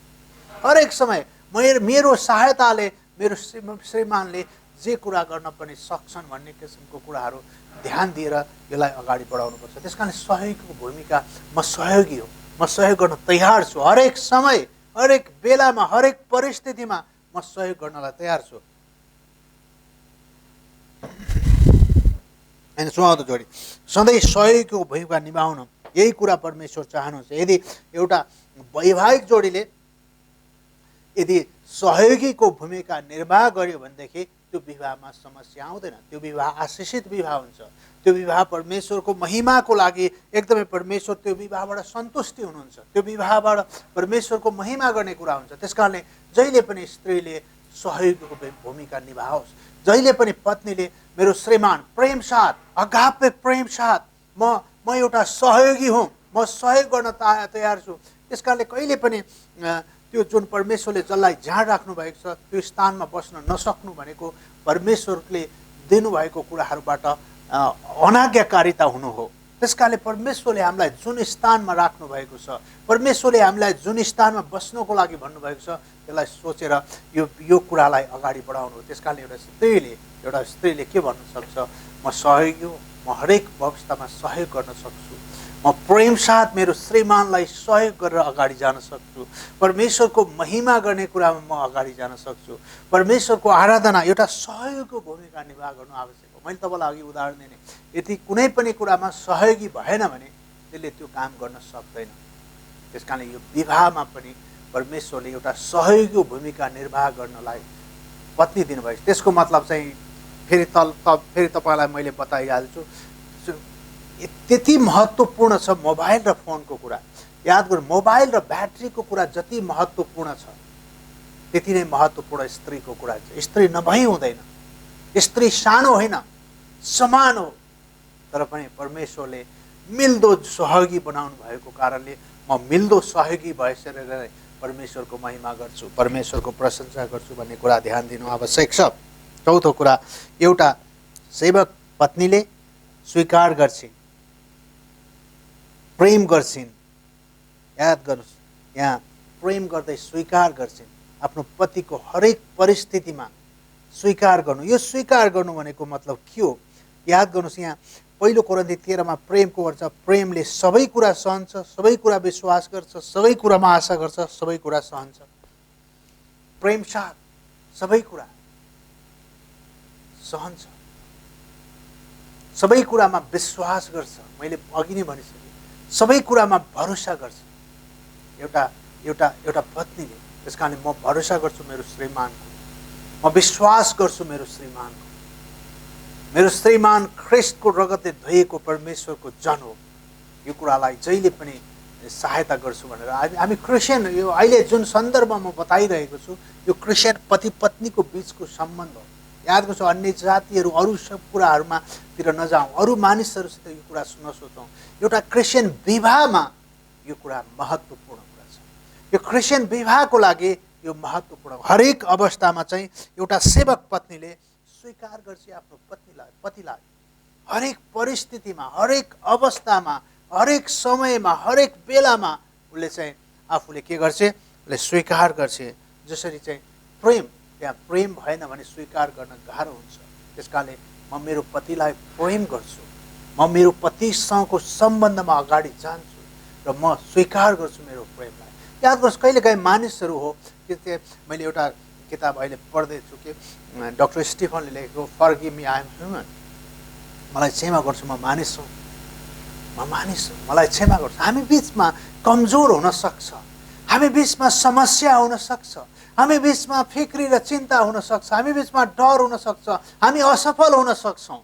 हरेक समय मेरो सहायताले मेरो श्रीमानले जे कुरा गर्न पनि सक्छन् भन्ने किसिमको कुराहरू ध्यान दिएर यसलाई अगाडि बढाउनुपर्छ। त्यस कारण सहयोगको भूमिका, म सहयोगी हो, म सहयोग गर्न तयार छु। हरेक समय, हरेक बेलामा, हरेक परिस्थितिमा म सहयोग गर्नलाई तयार छु। अनि सुहाउँदो जोडी सधैँ सहयोगको भूमिका निभाउन, यही कुरा परमेश्वर चाहनुहुन्छ। यदि एउटा वैवाहिक जोडीले यदि सहयोगीको भूमिका निर्वाह गर्यो भनेदेखि त्यो विवाहमा समस्या आउँदैन, त्यो विवाह आशिषित विवाह हुन्छ। त्यो विवाह परमेश्वरको महिमाको लागि एकदमै परमेश्वर त्यो विवाहबाट सन्तुष्टि हुनुहुन्छ, त्यो विवाहबाट परमेश्वरको महिमा गर्ने कुरा हुन्छ। त्यस कारणले जहिले पनि स्त्रीले सहयोगीको भूमिका निभाओस्। जहिले पनि पत्नीले मेरो श्रीमान प्रेम साथ, अगापे प्रेम साथ, म एउटा सहयोगी हुँ, म सहयोग गर्न तयार छु। त्यस कारणले कहिले पनि त्यो जुन परमेश्वरले जसलाई झाड राख्नु भएको छ त्यो स्थानमा बस्न नसक्नु भनेको परमेश्वरले दिनुभएको कुराहरूबाट अनाज्ञाकारिता हुनु हो। त्यस कारणले परमेश्वरले हामीलाई जुन स्थानमा राख्नु भएको छ, परमेश्वरले हामीलाई जुन स्थानमा बस्नको लागि भन्नुभएको छ, त्यसलाई सोचेर यो कुरालाई अगाडि बढाउनु हो। त्यस कारणले एउटा स्त्रीले के भन्न सक्छ? म सहयोगी हो, म हरेक अवस्थामा सहयोग गर्न सक्छु, म प्रेम साथ मेरो श्रीमानलाई सहयोग गरेर अगाडि जान सक्छु, परमेश्वरको महिमा गर्ने कुरामा म अगाडि जान सक्छु। परमेश्वरको आराधना एउटा सहयोगको भूमिका निर्वाह गर्नु आवश्यक हो। मैले तपाईँलाई अघि उदाहरण दिने, यदि कुनै पनि कुरामा सहयोगी भएन भने त्यसले त्यो काम गर्न सक्दैन। त्यस कारणले यो विवाहमा पनि परमेश्वरले एउटा सहयोगको भूमिका निर्वाह गर्नलाई पत्नी दिनुभएको छ। त्यसको मतलब चाहिँ फेरि तपाईँलाई मैले बताइहाल्छु, त्यति महत्त्वपूर्ण छ मोबाइल र फोनको कुरा। याद गर्नु, मोबाइल र ब्याट्रीको कुरा जति महत्त्वपूर्ण छ त्यति नै महत्त्वपूर्ण स्त्रीको कुरा छ। स्त्री नभई हुँदैन, स्त्री सानो होइन, समान हो। तर पनि परमेश्वरले मिल्दो सहयोगी बनाउनु भएको कारणले म मिल्दो सहयोगी भएसर परमेश्वरको महिमा गर्छु, परमेश्वरको प्रशंसा गर्छु भन्ने कुरा ध्यान दिनु आवश्यक छ। चौथो कुरा, एउटा सेवक पत्नीले स्वीकार गर्छिन्, प्रेम गर्छिन्। याद गर्नुहोस्, यहाँ प्रेम गर्दै स्वीकार गर्छिन्, आफ्नो पतिको हरेक परिस्थितिमा स्वीकार गर्नु। यो स्वीकार गर्नु भनेको मतलब के हो? याद गर्नुहोस्, यहाँ पहिलो कोरिन्थी 13 मा प्रेमको अर्थ, प्रेमले सबै कुरा सहन्छ, सबै कुरा विश्वास गर्छ, सबै कुरामा आशा गर्छ, सबै कुरा सहन्छ। प्रेम साथ सबै कुरा सहन्छ, सबै कुरामा विश्वास गर्छ। मैले अघि नै भनिसकेँ, सबै कुरामा भरोसा गर्छ एउटा पत्नीले। त्यस कारणले म भरोसा गर्छु मेरो श्रीमानको, म विश्वास गर्छु मेरो श्रीमान ख्रिस्टको रगतले धोइएको परमेश्वरको जन हो, यो कुरालाई जहिले पनि सहायता गर्छु भनेर हामी क्रिस्चियन, यो अहिले जुन सन्दर्भमा म बताइरहेको छु यो क्रिस्चियन पति पत्नीको बीचको सम्बन्ध हो। याद गर्छु, अन्य जातिहरू अरू सब कुराहरूमा तिर नजाउँ, अरू मानिसहरूसित यो कुरा नसोचौँ। एउटा क्रिस्चियन विवाहमा यो कुरा महत्त्वपूर्ण कुरा छ। यो क्रिस्चियन विवाहको लागि यो महत्त्वपूर्ण, हरेक अवस्थामा चाहिँ एउटा सेवक पत्नीले स्वीकार गर्छ आफ्नो पतिलाई हरेक परिस्थितिमा, हरेक अवस्थामा, हरेक समयमा, हरेक बेलामा उसले चाहिँ आफूले के गर्छ, उसले स्वीकार गर्छ। जसरी चाहिँ प्रेम, त्यहाँ प्रेम भएन भने स्वीकार गर्न गाह्रो हुन्छ। त्यसकारणले म मेरो पतिलाई प्रेम गर्छु, म मेरो पतिसँगको सम्बन्धमा अगाडि जान्छु र म स्वीकार गर्छु मेरो प्रेमलाई। याद गर्छु, कहिलेकाहीँ मानिसहरू हो कि त्यो, मैले एउटा किताब अहिले पढ्दैछु कि डक्टर स्टिफनले लेखेको forgive me I am human, मलाई क्षमा गर्छु, म मानिस हुँ, मलाई क्षमा गर्छु। हामी बिचमा कमजोर हुन सक्छ, हामी बिचमा समस्या हुन सक्छ, हामी बिचमा फिक्री र चिन्ता हुन सक्छ, हामी बिचमा डर हुन सक्छ, हामी असफल हुन सक्छौँ।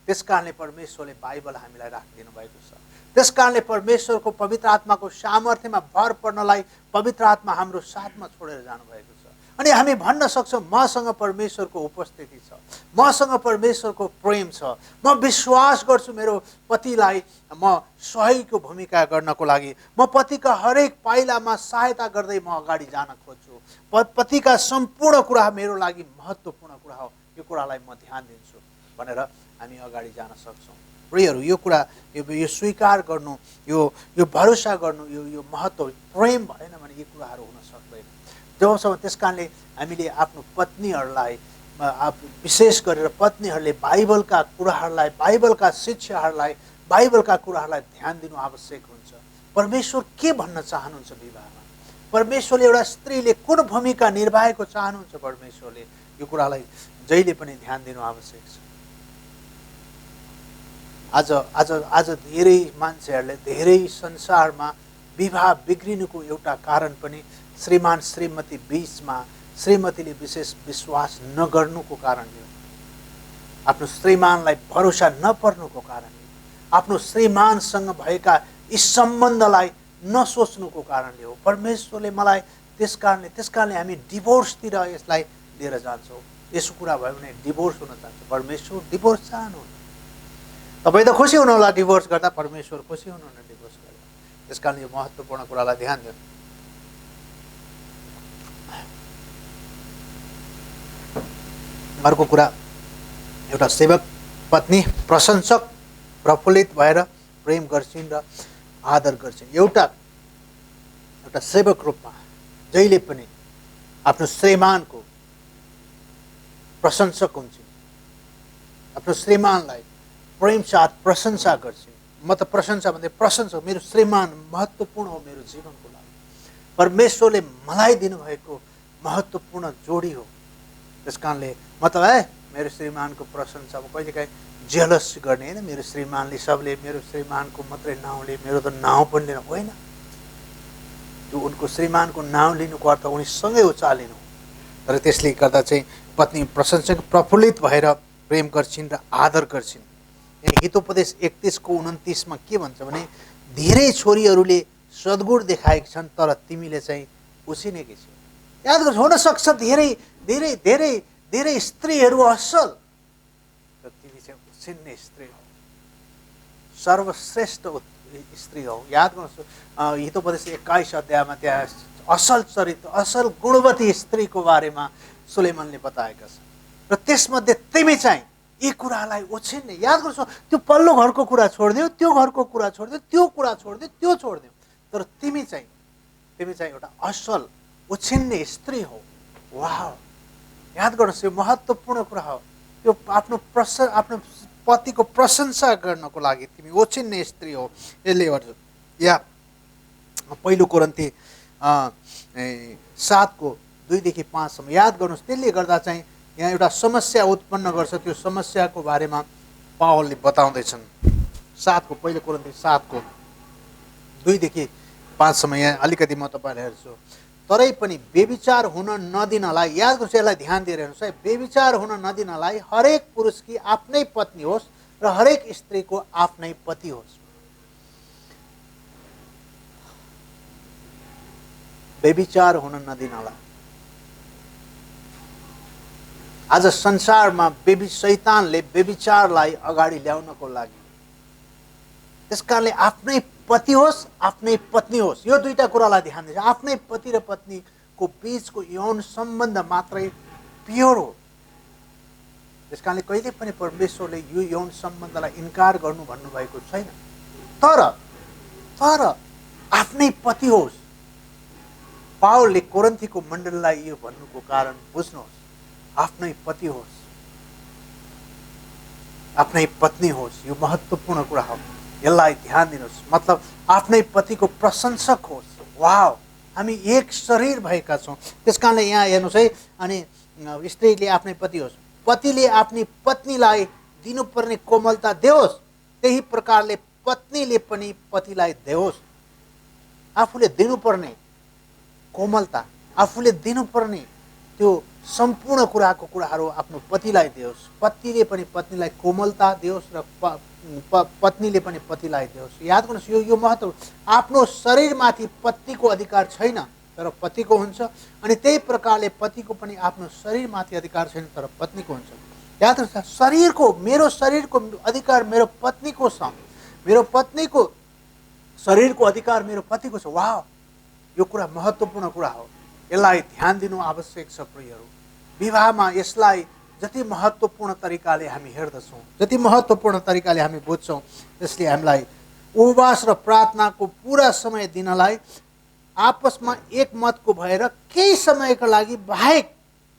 त्यसकारणले परमेश्वरले बाइबल हामीलाई राखिदिनु भएको छ। त्यसकारणले परमेश्वरको पवित्र आत्माको सामर्थ्यमा भर पर्नलाई पवित्र आत्मा हाम्रो साथमा छोडेर जानुभएको छ। अनि हामी भन्न सक्छौँ मसँग परमेश्वरको उपस्थिति छ, मसँग परमेश्वरको प्रेम छ, म विश्वास गर्छु मेरो पतिलाई म सहयोगको भूमिका गर्नको लागि, म पतिका हरेक पाइलामा सहायता गर्दै म अगाडि जान खोज्छु। पतिका सम्पूर्ण कुरा मेरो लागि महत्त्वपूर्ण कुरा हो, यो कुरालाई म ध्यान दिन्छु भनेर हामी अगाडि जान सक्छौँ। प्रियहरू, यो कुरा यो स्वीकार गर्नु, यो भरोसा गर्नु, यो महत्त्व, प्रेम भएन भने यी कुराहरू हुन सक्दैन। जबसम्म, त्यसकारणले हामीले आफ्नो पत्नीहरूलाई, विशेष गरेर पत्नीहरूले बाइबलका कुराहरूलाई, बाइबलका शिक्षाहरूलाई, बाइबलका कुराहरूलाई ध्यान दिनु आवश्यक हुन्छ। परमेश्वर के भन्न चाहनुहुन्छ विवाहमा, परमेश्वरले एउटा स्त्रीले कुन भूमिका निर्वाहेको चाहनुहुन्छ, परमेश्वरले यो कुरालाई जहिले पनि ध्यान दिनु आवश्यक छ। आज धेरै मान्छेहरूले, धेरै संसारमा विवाह बिग्रिनुको एउटा कारण पनि श्रीमान श्रीमती बीचमा श्रीमतीले विशेष विश्वास नगर्नुको कारणले हो, आफ्नो श्रीमानलाई भरोसा नपर्नुको कारणले, आफ्नो श्रीमानसँग भएका यी सम्बन्धलाई नसोच्नुको कारणले हो। परमेश्वरले मलाई त्यसकारणले हामी डिभोर्सतिर यसलाई लिएर जान्छौँ। यसो कुरा भयो भने डिभोर्स हुन चाहन्छ, परमेश्वर डिभोर्स चाहनुहुन्न। तपाईँ त खुसी हुनुहोला डिभोर्स गर्दा, परमेश्वर खुसी हुनुहुन्न डिभोर्स गर्दा। त्यसकारण यो महत्त्वपूर्ण कुरालाई ध्यान दिनु। अर्को कुरा, एउटा सेवक पत्नी प्रशंसक प्रफुल्लित भएर प्रेम गर्छिन् र आदर गर्छिन्। एउटा सेवक रूपमा जहिले पनि आफ्नो श्रीमानको प्रशंसक हुन्छन्, आफ्नो श्रीमानलाई प्रेम साथ प्रशंसा गर्छिन्। म त प्रशंसा भन्दै प्रशंसा, मेरो श्रीमान महत्त्वपूर्ण हो मेरो जीवनको लागि, परमेश्वरले मलाई दिनुभएको महत्त्वपूर्ण जोडी हो। त्यसकारणले म त मेरो श्रीमानको प्रशंसा, म कहिलेकाहीँ जेलस गर्ने होइन, मेरो श्रीमानले सबले मेरो श्रीमानको मात्रै नाउँ लिए, मेरो त नाउँ पनि लिनु होइन। त्यो उनको श्रीमानको नाउँ लिनुको अर्थ उनीसँगै उचालिनु। तर त्यसले गर्दा चाहिँ पत्नी प्रशंसक प्रफुल्लित भएर प्रेम गर्छिन् र आदर गर्छिन्। हितोपदेश 31:29 के भन्छ भने, धेरै छोरीहरूले सद्गुण देखाएका छन् तर तिमीले चाहिँ उसिनेकी छौ। याद गर्नु, हुन सक्छ धेरै धेरै धेरै धेरै स्त्रीहरू असल, तर तिमी चाहिँ उसिन्ने स्त्री हो, सर्वश्रेष्ठ स्त्री हो। याद गर्नुहोस्, हितोपदेश 21 अध्यायमा त्यहाँ असल चरित्र, असल गुणवती स्त्रीको बारेमा सुलेमानले बताएका छन्। र त्यसमध्ये तिमी चाहिँ यी कुरालाई ओछिन्ने। याद गर्छौ, त्यो पल्लो घरको कुरा छोडिदियो, त्यो घरको कुरा छोडिदियो, त्यो कुरा छोडिदियो, त्यो छोडिदियो, तर तिमी चाहिँ एउटा असल ओछिन्ने स्त्री हो। वाह, याद गर्नुहोस्, यो महत्त्वपूर्ण कुरा हो। त्यो आफ्नो पतिको प्रशंसा गर्नको लागि तिमी ओछिन्ने स्त्री हो। यसले गर्छ। या पहिलो कोरिन्थी 7:2-5 याद गर्नुहोस्। त्यसले गर्दा चाहिँ यहाँ एउटा समस्या उत्पन्न गर्छ, त्यो समस्याको बारेमा पावलले बताउँदैछन्। पहिलो कोरिन्थी 7:2-5 यहाँ अलिकति म तपाईँलाई हेर्छु। तरै पनि बेविचार हुन नदिनलाई, याद गर्नुहोस्, यसलाई ध्यान दिएर हेर्नुहोस् है, बेविचार हुन नदिनलाई हरेक पुरुषकी आफ्नै पत्नी होस् र हरेक स्त्रीको आफ्नै पति होस्। बेविचार हुन नदिनलाई। आज संसारमा शैतानले बेविचारलाई अगाडि ल्याउनको लागि, त्यसकारणले आफ्नै पति होस् आफ्नै पत्नी होस्, यो दुईटा कुरालाई ध्यान दिन्छ। आफ्नै पति र पत्नीको बीचको यौन सम्बन्ध मात्रै प्योर हो। त्यसकारणले कहिले पनि परमेश्वरले यो यौन सम्बन्धलाई इन्कार गर्नु भन्नुभएको छैन। तर आफ्नै पति होस्। पावलले कोरिन्थीको मण्डलीलाई यो भन्नुको कारण बुझ्नुहोस्, आफ्नै पति होस्, आफ्नै पत्नी होस्, यो महत्त्वपूर्ण कुरा हो। यसलाई ध्यान दिनुहोस्। मतलब आफ्नै पतिको प्रशंसक होस्। वाह, हामी एक शरीर भएका छौँ। त्यसकारणले यहाँ हेर्नुहोस् है, अनि स्त्रीले आफ्नै पति होस्, पतिले आफ्नी पत्नीलाई दिनुपर्ने कोमलता देओस्, त्यही प्रकारले पत्नीले पनि पतिलाई देओस्। आफूले दिनुपर्ने कोमलता, आफूले दिनुपर्ने त्यो सम्पूर्ण कुराहरू आफ्नो पतिलाई दियोस्। पतिले पनि पत्नीलाई कोमलता दियोस् र पत्नीले पनि पतिलाई दियोस्। याद गर्नुहोस्, यो महत्त्व। आफ्नो शरीरमाथि पतिको अधिकार छैन, तर पतिको हुन्छ। अनि त्यही प्रकारले पतिको पनि आफ्नो शरीरमाथि अधिकार छैन, तर पत्नीको हुन्छ। याद गर्नुहोस्, मेरो शरीरको अधिकार मेरो पत्नीको छ, मेरो पत्नीको शरीरको अधिकार मेरो पतिको छ। वाह, यो कुरा महत्त्वपूर्ण कुरा हो। यसलाई ध्यान दिनु आवश्यक छ प्रियहरू। विवाहमा यसलाई जति महत्त्वपूर्ण तरिकाले हामी हेर्दछौँ, जति महत्त्वपूर्ण तरिकाले हामी बुझ्छौँ, त्यसले हामीलाई उपवास र प्रार्थनाको पुरा समय दिनलाई, आपसमा एकमतको भएर केही समयका लागि बाहेक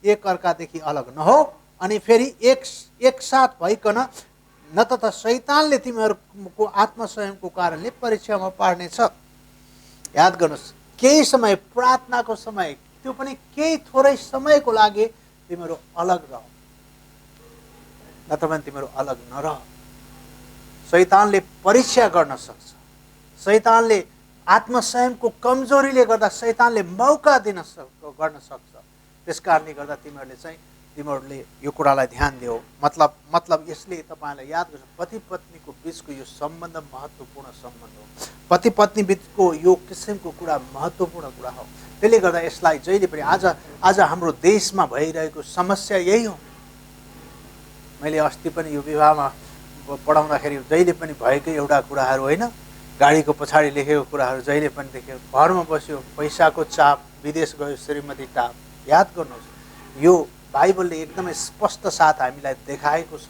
एकअर्कादेखि अलग नहो, अनि फेरि एकसाथ भइकन न त शैतानले तिमीहरूको आत्मसंयमको कारणले परीक्षामा पार्नेछ। याद गर्नुहोस्, केही समय प्रार्थनाको समय, त्यो पनि केही थोरै समयको लागि तिमीहरू अलग रह, नत्र भने तिमीहरू अलग नरह। शैतानले परीक्षा गर्न सक्छ। शैतानले आत्मसंयमको कमजोरीले गर्दा शैतानले मौका गर्न सक्छ। त्यसकारणले गर्दा तिमीहरूले यो कुरालाई ध्यान दियो। मतलब यसले तपाईँलाई याद गर्छ, पति पत्नीको बीचको यो सम्बन्ध महत्त्वपूर्ण सम्बन्ध हो। पति पत्नी बीचको यो किसिमको कुरा महत्त्वपूर्ण कुरा हो। त्यसले गर्दा यसलाई जहिले पनि आज हाम्रो देशमा भइरहेको समस्या यही हो। मैले अस्ति पनि यो विवाहमा पढाउँदाखेरि जहिले पनि भएकै एउटा कुराहरू होइन, गाडीको पछाडि लेखेको कुराहरू जहिले पनि देख्यो। घरमा बस्यो, पैसाको चाप, विदेश गयो, श्रीमती टाप। याद गर्नुहोस्, यो बाइबलले एकदमै स्पष्ट साथ हामीलाई देखाएको छ।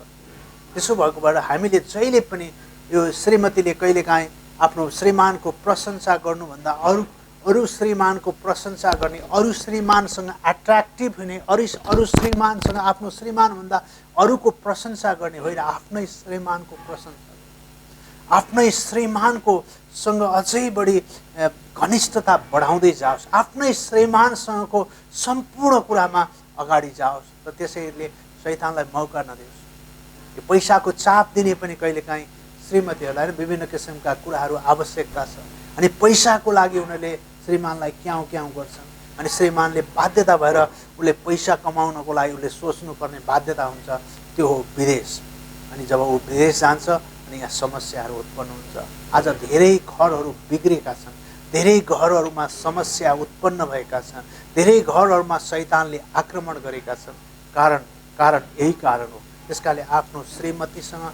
त्यसो भएकोबाट हामीले जहिले पनि यो श्रीमतीले कहिलेकाहीँ आफ्नो श्रीमानको प्रशंसा गर्नुभन्दा अरू श्रीमानको प्रशंसा गर्ने, अरू श्रीमानसँग एट्र्याक्टिभ हुने, अरू श्रीमानसँग आफ्नो श्रीमानभन्दा अरूको प्रशंसा गर्ने होइन, आफ्नै श्रीमानको प्रशंसा, आफ्नै श्रीमानको सँग अझै बढी घनिष्ठता बढाउँदै जाओस्, आफ्नै श्रीमानसँगको सम्पूर्ण कुरामा अगाडि जाओस्। र त्यसैले शैतानलाई मौका नदियोस्। यो पैसाको चाप दिने पनि कहिलेकाहीँ श्रीमतीहरूलाई विभिन्न किसिमका कुराहरू आवश्यकता छ, अनि पैसाको लागि उनीहरूले श्रीमानलाई क्याउँ गर्छन्, अनि श्रीमानले बाध्यता भएर उसले पैसा कमाउनको लागि उसले सोच्नुपर्ने बाध्यता हुन्छ। त्यो हो विदेश। अनि जब ऊ विदेश जान्छ अनि यहाँ समस्याहरू उत्पन्न हुन्छ। आज धेरै घरहरू बिग्रेका छन्, धेरै घरहरूमा समस्या उत्पन्न भएका छन्, धेरै घरहरूमा शैतानले आक्रमण गरेका छन्। कारण यही कारण हो। त्यसकारणले आफ्नो श्रीमतीसँग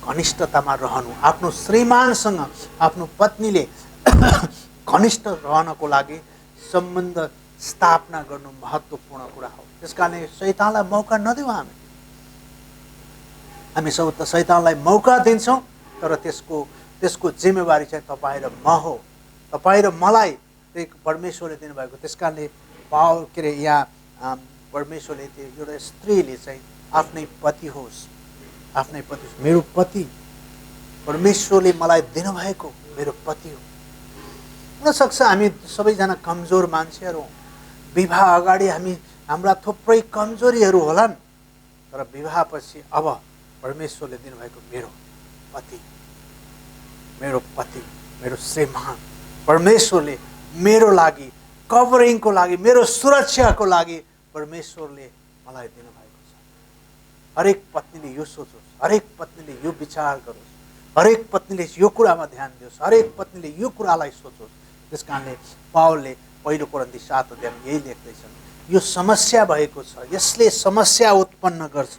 घनिष्ठतामा रहनु, आफ्नो श्रीमानसँग आफ्नो पत्नीले घनिष्ठ रहनको लागि सम्बन्ध स्थापना गर्नु महत्त्वपूर्ण कुरा हो। त्यसकारणले शैतानलाई मौका नदिउँ। हामी सब त शैतानलाई मौका दिन्छौँ, तर त्यसको जिम्मेवारी चाहिँ तपाईँ र म हो। तपाईँ र मलाई त्यही परमेश्वरले दिनुभएको। त्यसकारणले यहाँ परमेश्वरले एउटा स्त्रीले चाहिँ आफ्नै पति होस्, आफ्नै पति, मेरो पति, परमेश्वरले मलाई दिनुभएको मेरो पति हो। हुनसक्छ हामी सबैजना कमजोर मान्छेहरू हौँ। विवाह अगाडि हाम्रा थुप्रै कमजोरीहरू होलान्, तर विवाहपछि अब परमेश्वरले दिनुभएको मेरो पति, मेरो श्रीमान, परमेश्वरले मेरो लागि कभरिङको लागि, मेरो सुरक्षाको लागि परमेश्वरले मलाई दिनुभएको छ। हरेक पत्नीले यो सोचोस्, हरेक पत्नीले यो विचार गरोस्, हरेक पत्नीले यो कुरामा ध्यान दियोस्, हरेक पत्नीले यो कुरालाई सोचोस्। त्यस कारणले पावलले पहिलो कोरिन्थी 7 अध्यायमा यही लेख्दैछन्, यो समस्या भएको छ, यसले समस्या उत्पन्न गर्छ।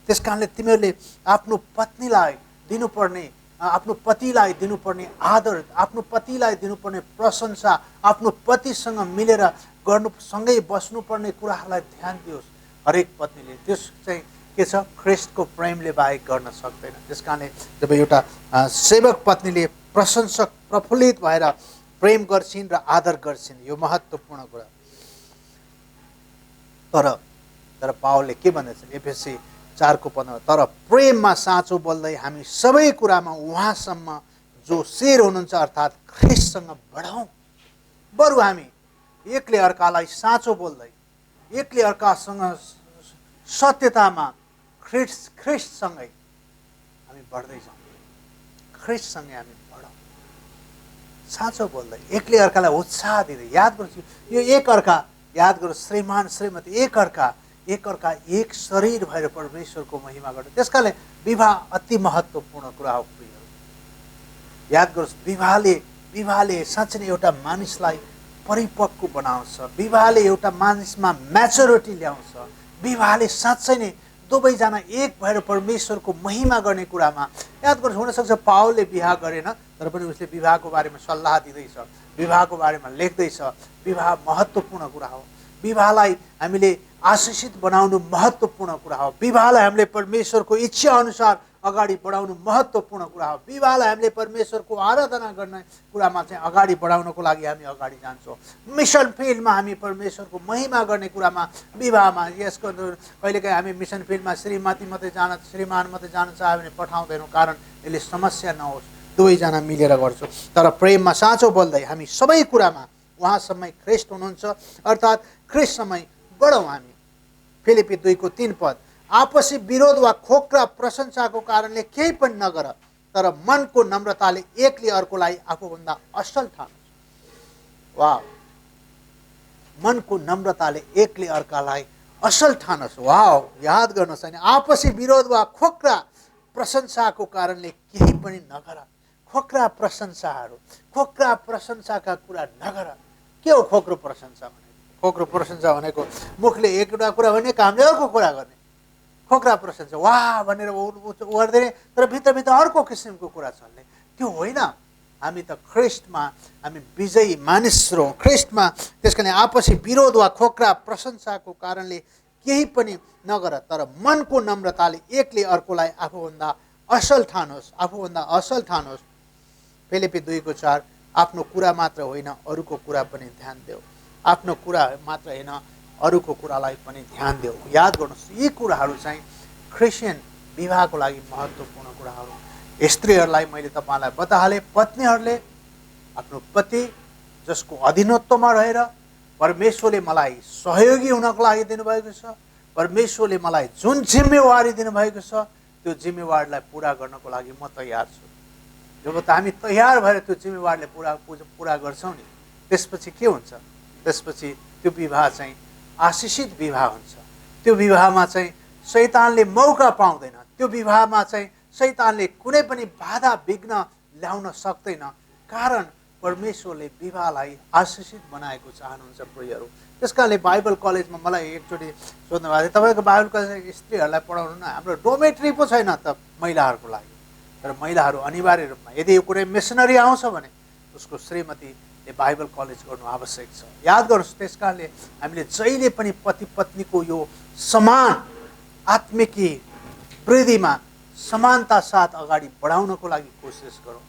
त्यस कारणले तिमीहरूले आफ्नो पत्नीलाई दिनुपर्ने, आफ्नो पतिलाई दिनुपर्ने आदर, आफ्नो पतिलाई दिनुपर्ने प्रशंसा, आफ्नो पतिसँग मिलेर सँगै बस्नुपर्ने कुराहरूलाई ध्यान दियोस्। हरेक पत्नीले त्यस चाहिँ के छ, ख्रिस्टको प्रेमले बाहेक गर्न सक्दैन। त्यस कारणले जब एउटा सेवक पत्नीले प्रशंसक प्रफुल्लित भएर प्रेम गर्छिन् र आदर गर्छिन्, यो महत्त्वपूर्ण कुरा। तर पावलले के भन्दछन् एफएसी 4:15, तर प्रेममा साँचो बोल्दै हामी सबै कुरामा उहाँसम्म जो शेर हुनुहुन्छ अर्थात् ख्रिस्टसँग बढौँ। बरु हामी एकले अर्कालाई साँचो बोल्दै, एकले अर्कासँग सत्यतामा ख्रिस्टसँगै हामी बढ्दै जाउँ, ख्रिस्टसँगै हामी बढौँ। साँचो बोल्दै, एकले अर्कालाई उत्साह दिँदै। याद गर्छु यो एक अर्का, याद गर्नु श्रीमान श्रीमती एक अर्का एक शरीर भएर परमेश्वरको महिमा गर्नु। त्यसकारणले विवाह अति महत्त्वपूर्ण कुरा हो प्रियहरू। याद गर्नुहोस्, विवाहले साँच्चै नै एउटा मानिसलाई परिपक्व बनाउँछ, विवाहले एउटा मानिसमा म्याचुरिटी ल्याउँछ, विवाहले साँच्चै नै दुवैजना एक भएर परमेश्वरको महिमा गर्ने कुरामा। याद गर्नुहोस्, हुनसक्छ पावलले विवाह गरेन, तर पनि उसले विवाहको बारेमा सल्लाह दिँदैछ, विवाहको बारेमा लेख्दैछ। विवाह महत्त्वपूर्ण कुरा हो। विवाहलाई हामीले आशिषित बनाउनु महत्त्वपूर्ण कुरा हो। विवाहलाई हामीले परमेश्वरको इच्छा अनुसार अगाडि बढाउनु महत्त्वपूर्ण कुरा हो। विवाहलाई हामीले परमेश्वरको आराधना गर्ने कुरामा चाहिँ अगाडि बढाउनको लागि हामी अगाडि जान्छौँ। मिसन फिल्डमा हामी परमेश्वरको महिमा गर्ने कुरामा, विवाहमा यसको कहिलेकाहीँ हामी मिसन फिल्डमा श्रीमान मात्रै जान चाह्यो भने पठाउँदैनौँ, कारण यसले समस्या नहोस्, दुवैजना मिलेर गर्छौँ। तर प्रेममा साँचो बोल्दै हामी सबै कुरामा उहाँसम्मै ख्रिस्ट हुनुहुन्छ अर्थात् ख्रिस्टसम्मै बढौँ हामी। फिलिपी 2:3 आपसी विरोध वा खोक्रा प्रशंसाको कारणले केही पनि नगर, तर मनको नम्रताले एकले अर्कोलाई आफूभन्दा असल ठानोस्। वाह, मनको नम्रताले एकले अर्कालाई असल ठानोस्। वाह, याद गर्नुहोस् हैन, आपसी विरोध वा खोक्रा प्रशंसाको कारणले केही पनि नगर। खोक्रा प्रशंसाका कुरा नगर। के हो खोक्रो प्रशंसा भनेको? खोक्रो प्रशंसा भनेको मुखले एउटा कुरा भने कामले अर्को कुरा गर्ने। खोक्रा प्रशंसा वाह भनेर गर्दैन, तर भित्रभित्र अर्को किसिमको कुरा चल्ने, त्यो होइन। हामी त ख्रिस्टमा हामी विजयी मानिस हौँ, ख्रिस्टमा। त्यस कारण आपसी विरोध वा खोक्रा प्रशंसाको कारणले केही पनि नगर, तर मनको नम्रताले एकले अर्कोलाई आफूभन्दा असल ठानोस्। फिलिपी 2:4 आफ्नो कुरा मात्र होइन अरूको कुरा पनि ध्यान देऊ। आफ्नो कुरा मात्र होइन अरूको कुरालाई पनि ध्यान देऊ। याद गर्नुहोस्, यी कुराहरू चाहिँ क्रिस्चियन विवाहको लागि महत्त्वपूर्ण कुराहरू। स्त्रीहरूलाई मैले तपाईँलाई बताहालेँ, पत्नीहरूले आफ्नो पति जसको अधीनत्वमा रहेर परमेश्वरले मलाई सहयोगी हुनको लागि दिनुभएको छ, परमेश्वरले मलाई जुन जिम्मेवारी दिनुभएको छ, त्यो जिम्मेवारीलाई पुरा गर्नको लागि म तयार छु। जब त हामी तयार भएर त्यो जिम्मेवारीले पुरा गर्छौँ नि, त्यसपछि के हुन्छ? त्यसपछि त्यो विवाह चाहिँ आशिषित विवाह हुन्छ। त्यो विवाहमा चाहिँ शैतानले मौका पाउँदैन, त्यो विवाहमा चाहिँ शैतानले कुनै पनि बाधा विघ्न ल्याउन सक्दैन, कारण परमेश्वरले विवाहलाई आशिषित बनाएको चाहनुहुन्छ प्रियहरू। त्यस कारणले बाइबल कलेजमा मलाई एकचोटि सोध्नु भएको थियो, तपाईँको बाइबल कलेज स्त्रीहरूलाई पढाउनु न, हाम्रो डोमेट्री पो छैन त महिलाहरूको लागि। तर महिलाहरू अनिवार्य रूपमा यदि यो कुनै मिसनरी आउँछ भने उसको श्रीमतीले बाइबल कलेज गर्नु आवश्यक छ। याद गर्नुहोस्, त्यस कारणले हामीले जहिले पनि पति पत्नीको यो समान आत्मिकी वृद्धिमा समानता साथ अगाडि बढाउनको लागि कोसिस गरौँ।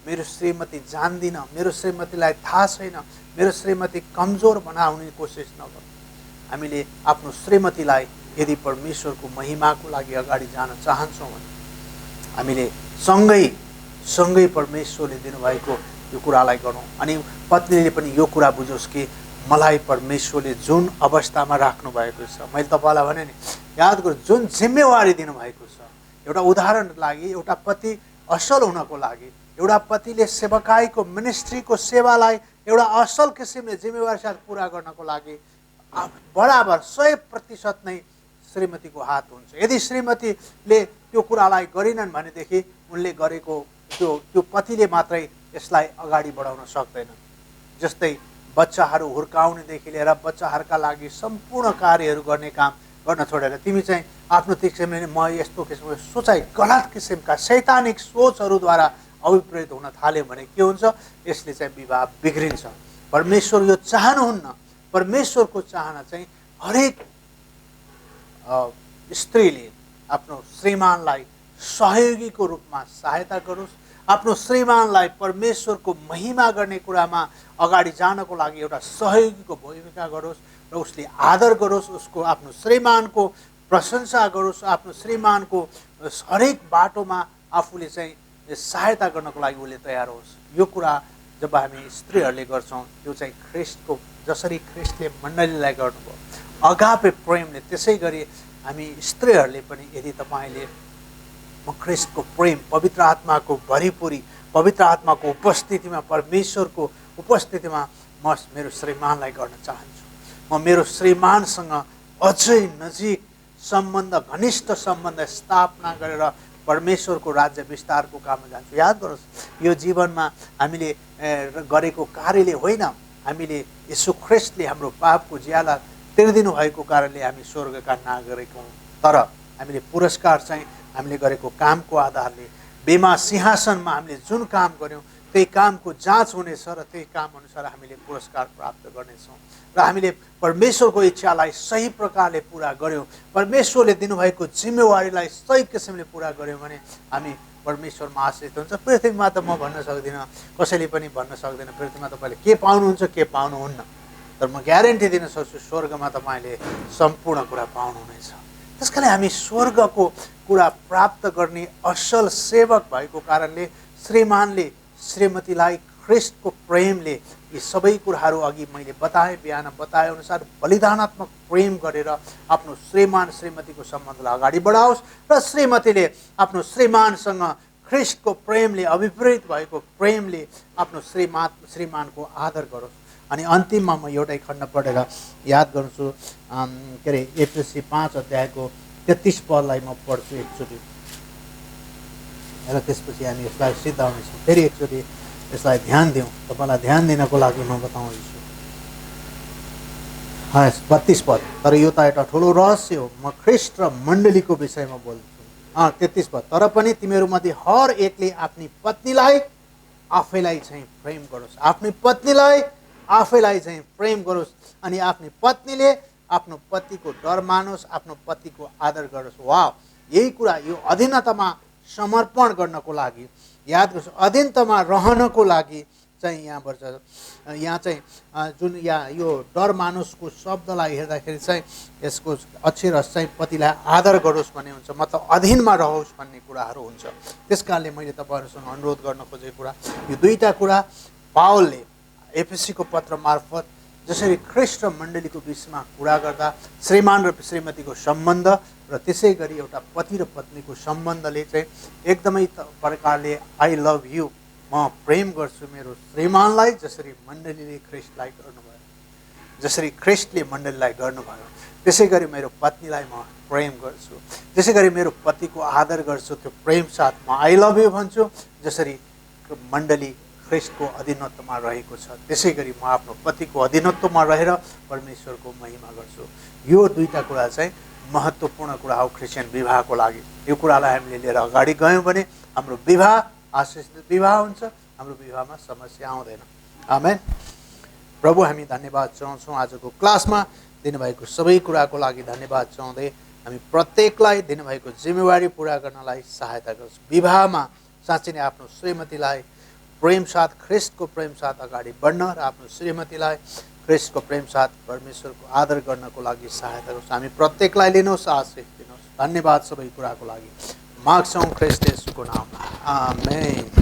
मेरो श्रीमती जान्दिन, मेरो श्रीमतीलाई थाहा छैन, मेरो श्रीमती कमजोर बनाउने कोसिस नगरौँ। हामीले आफ्नो श्रीमतीलाई यदि परमेश्वरको महिमाको लागि अगाडि जान चाहन्छौँ भने हामीले सँगै परमेश्वरले दिनुभएको यो कुरालाई गरौँ। अनि पत्नीले पनि यो कुरा बुझोस् कि मलाई परमेश्वरले जुन अवस्थामा राख्नु भएको छ, मैले तपाईँलाई भने नि, याद गर्नु, जुन जिम्मेवारी दिनुभएको छ, एउटा उदाहरणको लागि एउटा पति असल हुनको लागि, एउटा पतिले सेवकाईको मिनिस्ट्रीको सेवालाई एउटा असल किसिमले जिम्मेवारी साथ पुरा गर्नको लागि बराबर 100% नै श्रीमतीको हात हुन्छ। यदि श्रीमतीले त्यो कुरालाई गरिनन् भनेदेखि उनले गरेको त्यो पतिले मात्रै यसलाई अगाडि बढाउन सक्दैन। जस्तै बच्चाहरू हुर्काउनेदेखि लिएर बच्चाहरूका लागि सम्पूर्ण कार्यहरू गर्ने काम गर्न छोडेर तिमी चाहिँ आफ्नो किसिमले म यस्तो किसिमको सोचाइ गलत किसिमका शैतानिक सोचहरूद्वारा अभिप्रेत हुन थाल्यो भने के हुन्छ? यसले चाहिँ विवाह बिग्रिन्छ। परमेश्वर यो चाहनुहुन्न। परमेश्वरको चाहना चाहिँ हरेक स्त्रीले आफ्नो श्रीमानलाई सहयोगीको रूपमा सहायता गरोस्, आफ्नो श्रीमानलाई परमेश्वरको महिमा गर्ने कुरामा अगाडि जानको लागि एउटा सहयोगीको भूमिका गरोस् र उसले आदर गरोस्, उसको आफ्नो श्रीमानको प्रशंसा गरोस्, आफ्नो श्रीमानको हरेक बाटोमा आफूले चाहिँ सहायता गर्नको लागि उसले तयार होस्। यो कुरा जब हामी स्त्रीहरूले गर्छौँ त्यो चाहिँ ख्रिस्टको जसरी ख्रिस्टले मण्डलीलाई गर्नुभयो अगापे प्रेमले, त्यसै गरी हामी स्त्रीहरूले पनि यदि तपाईँले म ख्रिस्टको प्रेम, पवित्र आत्माको भरिपुरी, पवित्र आत्माको उपस्थितिमा, परमेश्वरको उपस्थितिमा म मेरो श्रीमानलाई गर्न चाहन्छु, म मेरो श्रीमानसँग अझै नजिक सम्बन्ध, घनिष्ठ सम्बन्ध स्थापना गरेर परमेश्वरको राज्य विस्तारको काममा जान्छु। याद गरोस्, यो जीवनमा हामीले गरेको कार्यले होइन, हामीले यीशु ख्रिस्टले हाम्रो पापको ज्याला तिर्दिनु भएको कारणले हामी स्वर्गका नागरिक हौँ। तर हामीले पुरस्कार चाहिँ हामीले गरेको कामको आधारले, बेमा सिंहासनमा हामीले जुन काम गऱ्यौँ त्यही कामको जाँच हुनेछ र त्यही काम अनुसार हामीले पुरस्कार प्राप्त गर्नेछौँ। र हामीले परमेश्वरको इच्छालाई सही प्रकारले पुरा गऱ्यौँ, परमेश्वरले दिनुभएको जिम्मेवारीलाई सही किसिमले पुरा गऱ्यौँ भने हामी परमेश्वरमा आश्रित हुन्छ। पृथ्वीमा त म भन्न सक्दिनँ, कसैले पनि भन्न सक्दैन पृथ्वीमा तपाईँले के पाउनुहुन्छ के पाउनुहुन्न, तर म ग्यारेन्टी दिन सक्छु स्वर्गमा तपाईँले सम्पूर्ण कुरा पाउनुहुनेछ। त्यसकारण हामी स्वर्गको कुरा प्राप्त गर्ने असल सेवक भएको कारणले श्रीमानले श्रीमतीलाई ख्रिस्टको प्रेमले यी सबै कुराहरू अघि मैले बताएँ, बिहान बताए अनुसार बलिदानात्मक प्रेम गरेर आफ्नो श्रीमान श्रीमतीको सम्बन्धलाई अगाडि बढाओस् र श्रीमतीले आफ्नो श्रीमानसँग ख्रिस्टको प्रेमले, अभिप्रेत भएको प्रेमले आफ्नो श्रीमानको आदर गरोस्। अनि अन्तिममा म एउटै खण्ड पढेर याद गर्छु, के अरे एफएससी 5 अध्यायको 33 पदलाई म पढ्छु एकचोटि र त्यसपछि हामी यसलाई सिद्धाउनेछौँ। फेरि एकचोटि यसलाई ध्यान दिउँ, तपाईँलाई ध्यान दिनको लागि म बताउँदैछु। 32 पद, तर यो त एउटा ठुलो रहस्य हो, म ख्रिस्ट र मण्डलीको विषयमा बोल्छु। 33 पद, तर पनि तिमीहरूमध्ये हर एकले आफ्नी पत्नीलाई आफैलाई चाहिँ प्रेम गरोस्, आफ्नी पत्नीलाई आफैलाई चाहिँ प्रेम गरोस्, अनि आफ्नी पत्नीले आफ्नो पतिको डर मानोस्, आफ्नो पतिको आदर गरोस्। वाह, यही कुरा यो अधीनतामा समर्पण गर्नको लागि, याद गर्छु अधीनतामा रहनको लागि चाहिँ यहाँ चाहिँ जुन यहाँ यो डर मानुसको शब्दलाई हेर्दाखेरि चाहिँ यसको अक्षर चाहिँ पतिलाई आदर गरोस् भन्ने हुन्छ, मतलब अधीनमा रहोस् भन्ने कुराहरू हुन्छ। त्यस कारणले मैले तपाईँहरूसँग अनुरोध गर्न खोजेको कुरा यो दुईवटा कुरा पावलले एफएससीको पत्र मार्फत जसरी ख्रिस्ट र मण्डलीको बिचमा कुरा गर्दा श्रीमान र श्रीमतीको सम्बन्ध र त्यसै गरी एउटा पति र पत्नीको सम्बन्धले चाहिँ एकदमै प्रकारले आई लभ यु, म प्रेम गर्छु मेरो श्रीमानलाई जसरी मण्डलीले ख्रिस्टलाई गर्नुभयो, जसरी ख्रिस्टले मण्डलीलाई गर्नुभयो त्यसै गरी मेरो पत्नीलाई म प्रेम गर्छु, त्यसै गरी मेरो पतिको आदर गर्छु, त्यो प्रेम साथ म आई लभ यु भन्छु। जसरी मण्डली ख्रिस्टको अधीनत्वमा रहेको छ त्यसै गरी म आफ्नो पतिको अधीनत्वमा रहेर परमेश्वरको महिमा गर्छु। यो दुईटा कुरा चाहिँ महत्त्वपूर्ण कुरा हो क्रिस्चियन विवाहको लागि। यो कुरालाई हामीले लिएर अगाडि गयौँ भने हाम्रो विवाह आशीषित विवाह हुन्छ, हाम्रो विवाहमा समस्या आउँदैन। आमेन। प्रभु हामी धन्यवाद चाहन्छौँ आजको क्लासमा दिनुभएको सबै कुराको लागि धन्यवाद चाहँदै हामी प्रत्येकलाई दिनुभएको जिम्मेवारी पुरा गर्नलाई सहायता गर्छौँ। विवाहमा साँच्चै नै आफ्नो श्रीमतीलाई प्रेम साथ ख्रिस्टको प्रेम साथ अगाडि बढ्न र आफ्नो श्रीमतीलाई ख्रिस्टको प्रेम साथ परमेश्वरको आदर गर्नको लागि सहायता गर्छौँ। हामी प्रत्येकलाई लिनुहोस्, आशीष दिनुहोस्। धन्यवाद सबै कुराको लागि माग्छौँ ख्रिस्ट येशूको नाममा। आमेन।